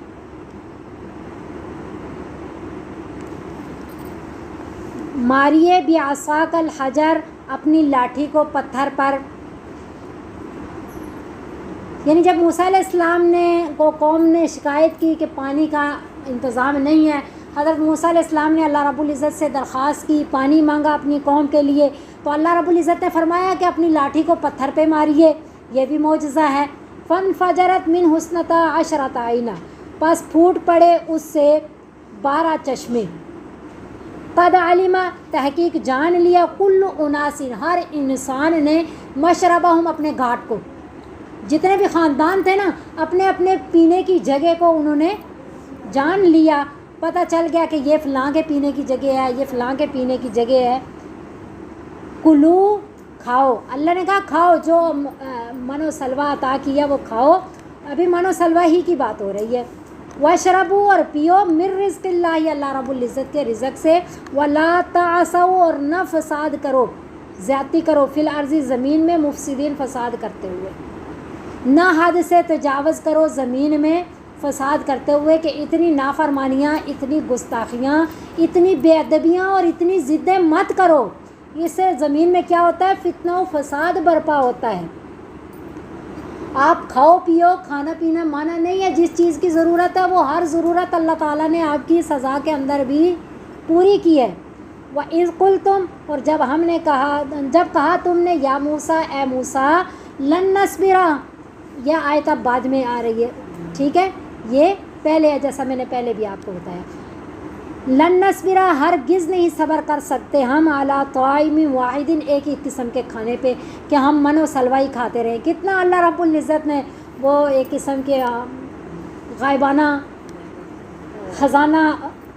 ماریے بعصاک الحجر، اپنی لاٹھی کو پتھر پر. یعنی جب موسیٰ علیہ السلام نے کو قوم نے شکایت کی کہ پانی کا انتظام نہیں ہے، حضرت موسیٰ علیہ السلام نے اللہ رب العزت سے درخواست کی، پانی مانگا اپنی قوم کے لیے، تو اللہ رب العزت نے فرمایا کہ اپنی لاٹھی کو پتھر پہ ماریے. یہ بھی معجزہ ہے. فَانْفَجَرَتْ مِنْهُ اثْنَتَا عَشْرَةَ عَيْنًا، پس پھوٹ پڑے اس سے 12 چشمے، قد علما تحقیق جان لیا، کل اناسن ہر انسان نے، مشربہم اپنے گھاٹ کو، جتنے بھی خاندان تھے نا اپنے اپنے پینے کی جگہ کو انہوں نے جان لیا، پتہ چل گیا کہ یہ فلاں کے پینے کی جگہ ہے، یہ فلاں کے پینے کی جگہ ہے۔ کلو کھاؤ، اللہ نے کہا کھاؤ، جو من و سلوہ عطا کیا وہ کھاؤ، ابھی من و سلوہ ہی کی بات ہو رہی ہے۔ واشربو اور پیو، من رزق اللہ اللہ رب العزت کے رزق سے، ولا تعصوا اور نہ فساد کرو، زیادتی کرو، فی الارض زمین میں، مفسدین فساد کرتے ہوئے، نہ حد سے تجاوز کرو زمین میں فساد کرتے ہوئے، کہ اتنی نافرمانیاں، اتنی گستاخیاں، اتنی بے ادبیاں اور اتنی ضدیں مت کرو، اس سے زمین میں کیا ہوتا ہے؟ فتنہ و فساد برپا ہوتا ہے۔ آپ کھاؤ پیو، کھانا پینا مانا نہیں ہے، جس چیز کی ضرورت ہے وہ ہر ضرورت اللہ تعالیٰ نے آپ کی سزا کے اندر بھی پوری کی ہے۔ وَإِذْ قُلْتُمْ اور جب ہم نے کہا، جب کہا تم نے، یا موسیٰ اے موسیٰ، لن نصبرا، یہ آیت اب بعد میں آ رہی ہے، ٹھیک ہے، یہ پہلے ہے جیسا میں نے پہلے بھی آپ کو بتایا، لن نصبرا ہرگز نہیں صبر کر سکتے ہم، علی طعام واحد ایک ہی قسم کے کھانے پہ، کہ ہم من و سلوہ ہی کھاتے رہیں۔ کتنا اللہ رب العزت نے وہ ایک قسم کے غائبانہ خزانہ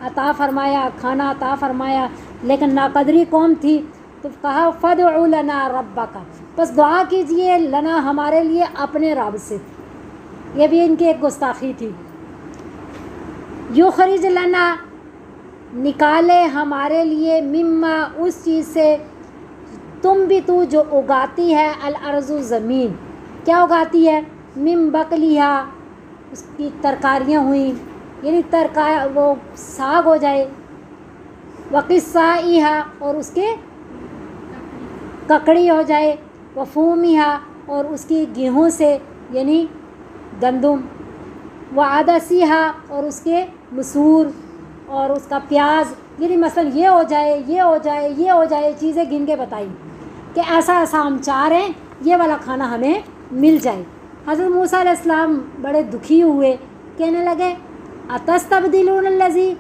عطا فرمایا، کھانا عطا فرمایا، لیکن ناقدری قوم تھی، تو کہا فادع لنا ربک، بس دعا کیجئے لنا ہمارے لیے اپنے رب سے، یہ بھی ان کی ایک گستاخی تھی۔ یخرج لنا نکالے ہمارے لیے، مما اس چیز سے، تم بھی تو جو اگاتی ہے، الارض زمین، کیا اگاتی ہے؟ من بقلیہا، اس کی ترکاریاں ہوئیں، یعنی وہ ساگ ہو جائے، وقصائہا اور اس کے ککڑی ہو جائے، وفومیہا اور اس کی گیہوں سے یعنی گندم، وعدسیہا اور اس کے مسور اور اس کا پیاز، یعنی مثلا یہ ہو جائے، یہ ہو جائے، یہ ہو جائے، چیزیں گن کے بتائی کہ ایسا ایسا ہم چاہ رہے ہیں، یہ والا کھانا ہمیں مل جائے۔ حضرت موسیٰ علیہ السلام بڑے دکھی ہوئے، کہنے لگے اتستبدلون الذی،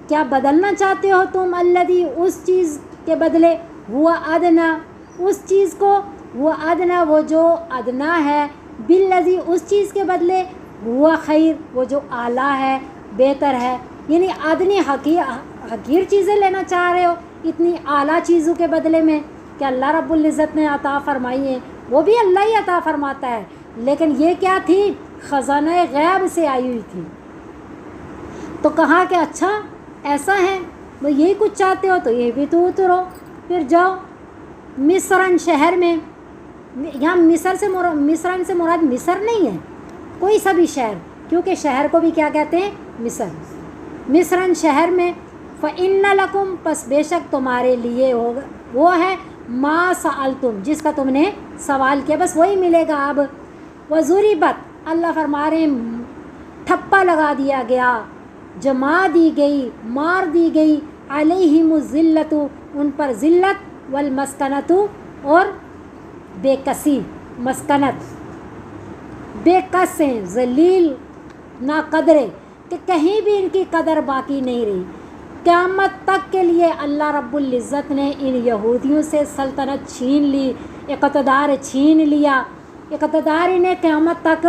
کیا بدلنا چاہتے ہو تم، الذی اس چیز کے بدلے، ہوا ادنا اس چیز کو، ہوا ادنا وہ جو ادنا ہے، بالذی اس چیز کے بدلے، ہوا خیر وہ جو اعلیٰ ہے، بہتر ہے، یعنی ادنی حقیر چیزیں لینا چاہ رہے ہو اتنی اعلیٰ چیزوں کے بدلے میں کہ اللہ رب العزت نے عطا فرمائی ہیں، وہ بھی اللہ ہی عطا فرماتا ہے، لیکن یہ کیا تھی؟ خزانہ غیب سے آئی ہوئی تھی۔ تو کہا کہ اچھا ایسا ہے، وہ یہی کچھ چاہتے ہو تو یہ بھی تو اترو، پھر جاؤ مصرن شہر میں، یہاں مصرن سے مراد مصر نہیں ہے، کوئی سا بھی شہر، کیونکہ شہر کو بھی کیا کہتے ہیں؟ مصر، مصرن شہر میں، فَإِنَّ لَكُمْ پس بے شک تمہارے لیے ہوگا، وہ ہے ما سألتم جس کا تم نے سوال کیا، بس وہی ملے گا اب۔ وَضُرِبَتْ اللہ فرما رہے ہیں ٹھپا لگا دیا گیا، جما دی گئی، مار دی گئی، علیہم الذلۃ ان پر ذلت، والمسکنۃ اور بے کسی، مسکنت بے کس ہیں، ذلیل نا قدرے، کہ کہیں بھی ان کی قدر باقی نہیں رہی۔ قیامت تک کے لیے اللہ رب العزت نے ان یہودیوں سے سلطنت چھین لی، اقتدار چھین لیا، اقتدار انہیں قیامت تک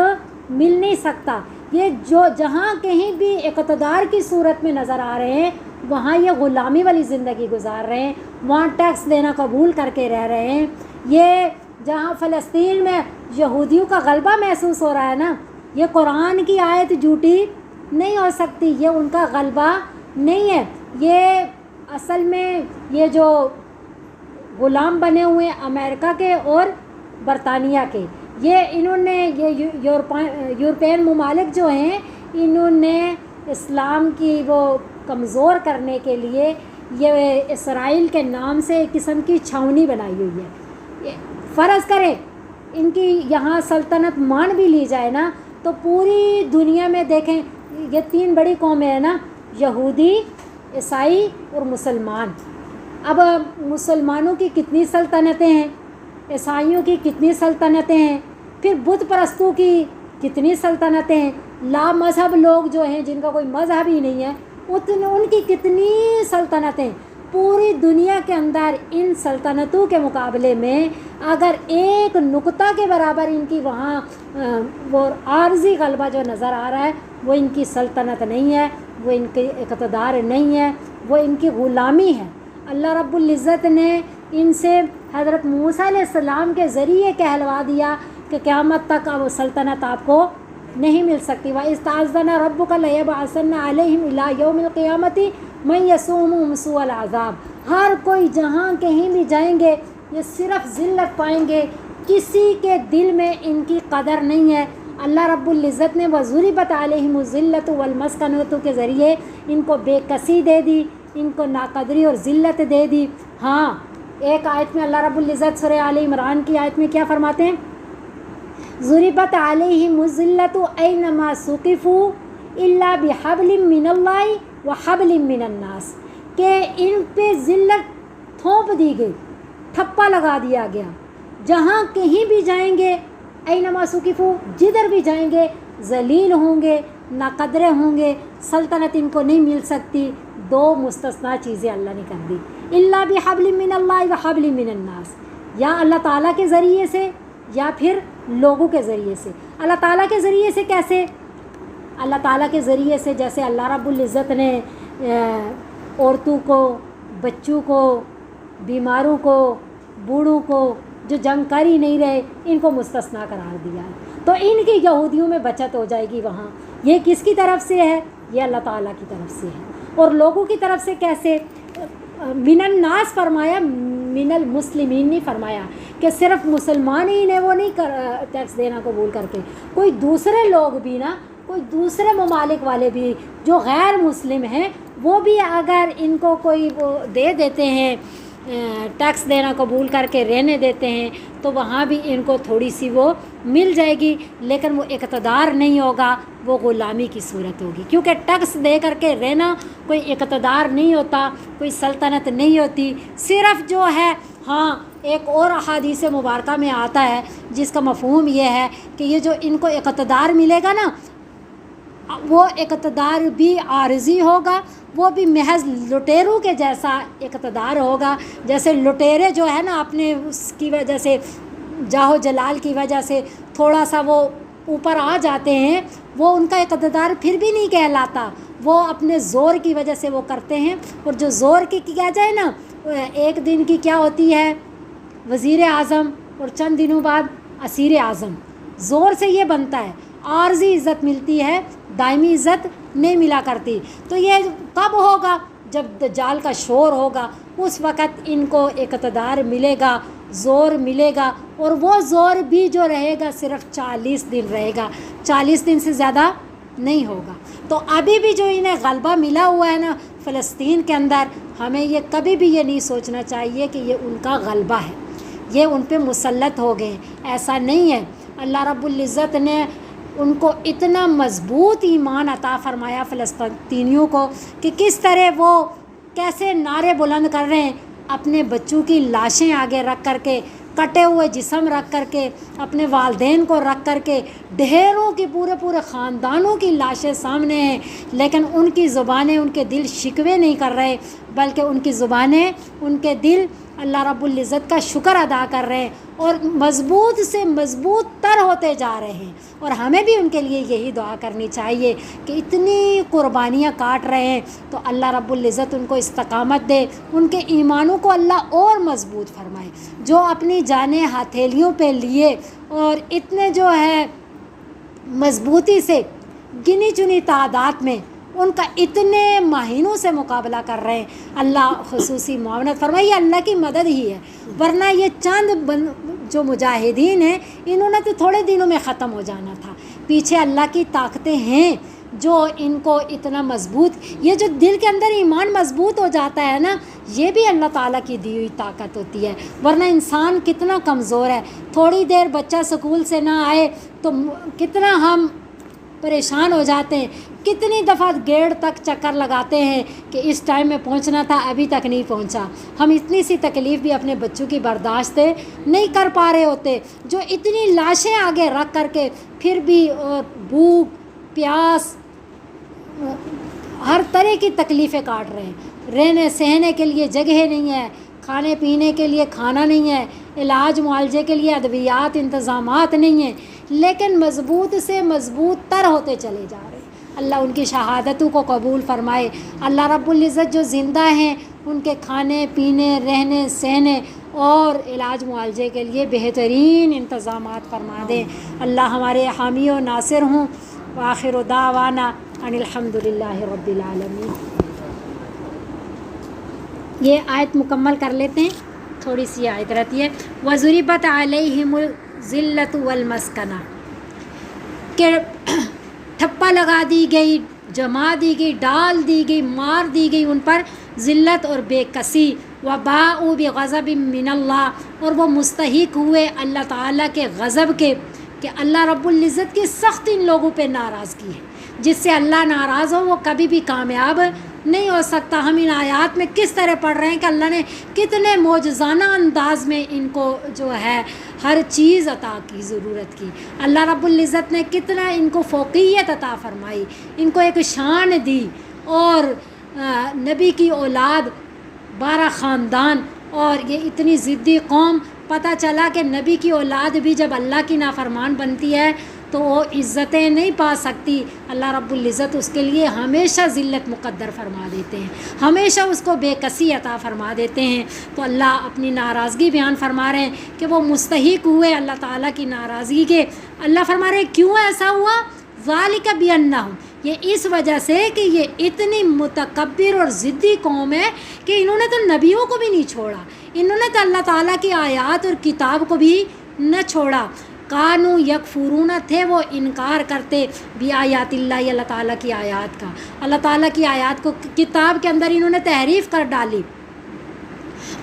مل نہیں سکتا۔ یہ جو جہاں کہیں بھی اقتدار کی صورت میں نظر آ رہے ہیں، وہاں یہ غلامی والی زندگی گزار رہے ہیں، وہاں ٹیکس دینا قبول کر کے رہ رہے ہیں۔ یہ جہاں فلسطین میں یہودیوں کا غلبہ محسوس ہو رہا ہے نا، یہ قرآن کی آیت جھوٹی نہیں ہو سکتی، یہ ان کا غلبہ نہیں ہے، یہ اصل میں یہ جو غلام بنے ہوئے ہیں امریکہ کے اور برطانیہ کے، یہ انہوں نے یہ یورپین ممالک جو ہیں، انہوں نے اسلام کی وہ کمزور کرنے کے لیے یہ اسرائیل کے نام سے ایک قسم کی چھاؤنی بنائی ہوئی ہے۔ فرض کریں ان کی یہاں سلطنت مان بھی لی جائے نا، تو پوری دنیا میں دیکھیں یہ تین بڑی قومیں ہیں نا، یہودی، عیسائی اور مسلمان۔ اب مسلمانوں کی کتنی سلطنتیں ہیں، عیسائیوں کی کتنی سلطنتیں ہیں، پھر بت پرستوں کی کتنی سلطنتیں ہیں، لا مذہب لوگ جو ہیں جن کا کوئی مذہب ہی نہیں ہے، اتنے ان کی کتنی سلطنتیں پوری دنیا کے اندر، ان سلطنتوں کے مقابلے میں اگر ایک نقطہ کے برابر ان کی وہاں وہ عارضی غلبہ جو نظر آ رہا ہے، وہ ان کی سلطنت نہیں ہے، وہ ان کے اقتدار نہیں ہے، وہ ان کی غلامی ہے۔ اللہ رب العزت نے ان سے حضرت موسیٰ علیہ السلام کے ذریعے کہلوا دیا کہ قیامت تک اب سلطنت آپ کو نہیں مل سکتی۔ وَإِذْ رَبُّكَ لَيَبْعَثَنَّ عَلَيْهِمْ إِلَىٰ يَوْمِ الْقِيَامَةِ مَن يَسُومُهُمْ سُوءَ الْعَذَابِ۔ ہر کوئی جہاں کہیں بھی جائیں گے یہ صرف ذلت پائیں گے، کسی کے دل میں ان کی قدر نہیں ہے۔ اللہ رب العزت نے وَضُرِبَتْ عَلَيْهِمُ الذِّلَّةُ وَالْمَسْكَنَةُ کے ذریعے ان کو بے کسی دے دی، ان کو ناقدری اور ذلت دے دی۔ ہاں، ایک آیت میں اللہ رب العزت سورہ آل عمران کی آیت میں کیا فرماتے ہیں؟ ضُرِبَتْ عَلَيْهِمُ الذِّلَّةُ أَيْنَمَا ثُقِفُوا إِلَّا بِحَبْلٍ مِّنَ اللَّهِ وَحَبْلٍ مِّنَ النَّاسِ، کہ ان پہ ذلت تھوپ دی گئی، ٹھپا لگا دیا گیا، جہاں کہیں بھی جائیں گے اینما ثقفوا، جدھر بھی جائیں گے ذلیل ہوں گے، ناقدرے ہوں گے، سلطنت ان کو نہیں مل سکتی۔ دو مستثنا چیزیں اللہ نے کر دی، الا بحبل من اللہ وحبل من الناس، یا اللہ تعالیٰ کے ذریعے سے یا پھر لوگوں کے ذریعے سے۔ اللہ تعالیٰ کے ذریعے سے کیسے؟ اللہ تعالیٰ کے ذریعے سے جیسے اللہ رب العزت نے عورتوں کو، بچوں کو، بیماروں کو، بوڑھوں کو جو جنگ کر ہی نہیں رہے ان کو مستثنا قرار دیا ہے، تو ان کی یہودیوں میں بچت ہو جائے گی وہاں۔ یہ کس کی طرف سے ہے؟ یہ اللہ تعالیٰ کی طرف سے ہے۔ اور لوگوں کی طرف سے کیسے؟ من الناس فرمایا، من المسلمین نہیں فرمایا کہ صرف مسلمان ہی نے وہ نہیں ٹیکس دینا قبول کرتے، کوئی دوسرے لوگ بھی نا، کوئی دوسرے ممالک والے بھی جو غیر مسلم ہیں وہ بھی اگر ان کو کوئی وہ دے دیتے ہیں، ٹیکس دینا قبول کر کے رہنے دیتے ہیں، تو وہاں بھی ان کو تھوڑی سی وہ مل جائے گی، لیکن وہ اقتدار نہیں ہوگا، وہ غلامی کی صورت ہوگی، کیونکہ ٹیکس دے کر کے رہنا کوئی اقتدار نہیں ہوتا، کوئی سلطنت نہیں ہوتی، صرف جو ہے ہاں ایک اور احادیث مبارکہ میں آتا ہے جس کا مفہوم یہ ہے کہ یہ جو ان کو اقتدار ملے گا نا، وہ اقتدار بھی عارضی ہوگا، وہ بھی محض لٹیروں کے جیسا اقتدار ہوگا۔ جیسے لٹیرے جو ہے نا اپنے اس کی وجہ سے، جاہ و جلال کی وجہ سے تھوڑا سا وہ اوپر آ جاتے ہیں، وہ ان کا اقتدار پھر بھی نہیں کہلاتا، وہ اپنے زور کی وجہ سے وہ کرتے ہیں۔ اور جو زور کی کیا جائے نا، ایک دن کی کیا ہوتی ہے وزیر اعظم اور چند دنوں بعد اسیر اعظم، زور سے یہ بنتا ہے، عارضی عزت ملتی ہے، دائمی عزت نہیں ملا کرتی۔ تو یہ کب ہوگا؟ جب دجال کا شور ہوگا، اس وقت ان کو اقتدار ملے گا، زور ملے گا، اور وہ زور بھی جو رہے گا صرف 40 دن رہے گا، 40 دن سے زیادہ نہیں ہوگا۔ تو ابھی بھی جو انہیں غلبہ ملا ہوا ہے نا فلسطین کے اندر، ہمیں یہ کبھی بھی یہ نہیں سوچنا چاہیے کہ یہ ان کا غلبہ ہے، یہ ان پہ مسلط ہو گئے، ایسا نہیں ہے۔ اللہ رب العزت نے ان کو اتنا مضبوط ایمان عطا فرمایا فلسطینیوں کو کہ کس طرح وہ کیسے نعرے بلند کر رہے ہیں، اپنے بچوں کی لاشیں آگے رکھ کر کے، کٹے ہوئے جسم رکھ کر کے، اپنے والدین کو رکھ کر کے، ڈھیروں کی پورے خاندانوں کی لاشیں سامنے ہیں، لیکن ان کی زبانیں، ان کے دل شکوے نہیں کر رہے، بلکہ ان کی زبانیں، ان کے دل اللہ رب العزت کا شکر ادا کر رہے ہیں، اور مضبوط سے مضبوط تر ہوتے جا رہے ہیں۔ اور ہمیں بھی ان کے لیے یہی دعا کرنی چاہیے کہ اتنی قربانیاں کاٹ رہے ہیں تو اللہ رب العزت ان کو استقامت دے، ان کے ایمانوں کو اللہ اور مضبوط فرمائے، جو اپنی جانیں ہتھیلیوں پہ لیے اور اتنے جو ہے مضبوطی سے گنی چنی تعداد میں ان کا اتنے مہینوں سے مقابلہ کر رہے ہیں، اللہ خصوصی معاونت فرمائے، یہ اللہ کی مدد ہی ہے، ورنہ یہ چند جو مجاہدین ہیں انہوں نے تو تھوڑے دنوں میں ختم ہو جانا تھا۔ پیچھے اللہ کی طاقتیں ہیں جو ان کو اتنا مضبوط، یہ جو دل کے اندر ایمان مضبوط ہو جاتا ہے نا، یہ بھی اللہ تعالیٰ کی دی ہوئی طاقت ہوتی ہے، ورنہ انسان کتنا کمزور ہے، تھوڑی دیر بچہ سکول سے نہ آئے تو کتنا ہم پریشان ہو جاتے ہیں، کتنی دفعہ گیٹ تک چکر لگاتے ہیں کہ اس ٹائم میں پہنچنا تھا ابھی تک نہیں پہنچا۔ ہم اتنی سی تکلیف بھی اپنے بچوں کی برداشت نہیں کر پا رہے ہوتے، جو اتنی لاشیں آگے رکھ کر کے پھر بھی بھوک، پیاس، ہر طرح کی تکلیفیں کاٹ رہے ہیں، رہنے سہنے کے لیے جگہ نہیں ہے، کھانے پینے کے لیے کھانا نہیں ہے، علاج معالجے کے لیے ادویات انتظامات نہیں ہیں، لیکن مضبوط سے مضبوط تر ہوتے چلے جا رہے ہیں۔ اللہ ان کی شہادتوں کو قبول فرمائے۔ اللہ رب العزت جو زندہ ہیں ان کے کھانے پینے رہنے سہنے اور علاج معالجے کے لیے بہترین انتظامات فرما دیں۔ اللہ ہمارے حامی و ناصر ہوں۔ وآخر دعوانا ان الحمد للہ رب العالمین۔ یہ آیت مکمل کر لیتے ہیں، تھوڑی سی آیت رہتی ہے وَضُرِبَتْ عَلَيْهِمُ الذِّلَّةُ وَالْمَسْكَنَةُ، کہ ٹھپا لگا دی گئی، جما دی گئی، ڈال دی گئی، مار دی گئی ان پر ذلت اور بے کسی۔ وَبَاءُوا بِغَضَبٍ مِّنَ اللَّهِ، اور وہ مستحق ہوئے اللہ تعالیٰ کے غضب کے، کہ اللہ رب العزت کی سخت ان لوگوں پہ ناراضگی ہے۔ جس سے اللہ ناراض ہو وہ کبھی بھی کامیاب نہیں ہو سکتا۔ ہم ان آیات میں کس طرح پڑھ رہے ہیں کہ اللہ نے کتنے معجزانہ انداز میں ان کو جو ہے ہر چیز عطا کی، ضرورت کی۔ اللہ رب العزت نے کتنا ان کو فوقیت عطا فرمائی، ان کو ایک شان دی، اور نبی کی اولاد، 12 خاندان، اور یہ اتنی ضدی قوم، پتہ چلا کہ نبی کی اولاد بھی جب اللہ کی نافرمان بنتی ہے تو وہ عزتیں نہیں پا سکتی۔ اللہ رب العزت اس کے لیے ہمیشہ ذلت مقدر فرما دیتے ہیں، ہمیشہ اس کو بے کسی عطا فرما دیتے ہیں۔ تو اللہ اپنی ناراضگی بیان فرما رہے ہیں کہ وہ مستحق ہوئے اللہ تعالیٰ کی ناراضگی کے۔ اللہ فرما رہے ہیں کیوں ایسا ہوا؟ ذالک بانہم، یہ اس وجہ سے کہ یہ اتنی متکبر اور ضدی قوم ہے کہ انہوں نے تو نبیوں کو بھی نہیں چھوڑا، انہوں نے تو اللہ تعالیٰ کی آیات اور کتاب کو بھی نہ چھوڑا۔ کانو یکفرون، تھے وہ انکار کرتے، بھی آیات اللہ، اللہ تعالیٰ کی آیات کا، اللہ تعالیٰ کی آیات کو کتاب کے اندر انہوں نے تحریف کر ڈالی۔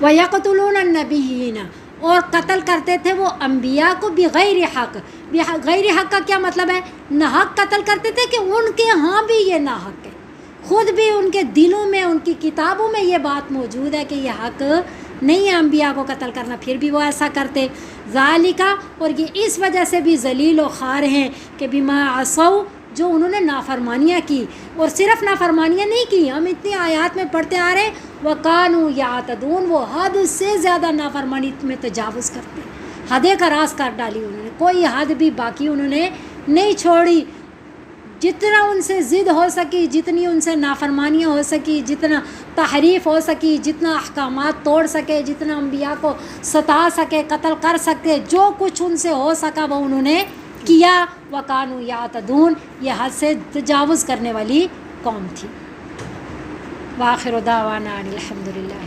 وَيَقْتُلُونَ النَّبِيِّينَ، اور قتل کرتے تھے وہ انبیاء کو بغیر حق۔ غیر حق کا کیا مطلب ہے؟ ناحق قتل کرتے تھے کہ ان کے ہاں بھی یہ ناحق ہے، خود بھی ان کے دلوں میں، ان کی کتابوں میں یہ بات موجود ہے کہ یہ حق نہیں ہے انبیاء کو قتل کرنا، پھر بھی وہ ایسا کرتے۔ ذالکا، اور یہ اس وجہ سے بھی ذلیل و خوار ہیں کہ بما عصوا، جو انہوں نے نافرمانیاں کی، اور صرف نافرمانیاں نہیں کی، ہم اتنی آیات میں پڑھتے آ رہے ہیں وَقَانُوا يَعْتَدُونَ، وہ حد سے زیادہ نافرمانی میں تجاوز کرتے، حدیں کراس کر ڈالی انہوں نے، کوئی حد بھی باقی انہوں نے نہیں چھوڑی۔ جتنا ان سے ضد ہو سکی، جتنی ان سے نافرمانیاں ہو سکی، جتنا تحریف ہو سکی، جتنا احکامات توڑ سکے، جتنا انبیاء کو ستا سکے، قتل کر سکے، جو کچھ ان سے ہو سکا وہ انہوں نے کیا۔ وَقَانُوا يَعْتَدُونَ، یہ حد سے تجاوز کرنے والی قوم تھی۔ وآخر دعوانا ان الحمد للہ۔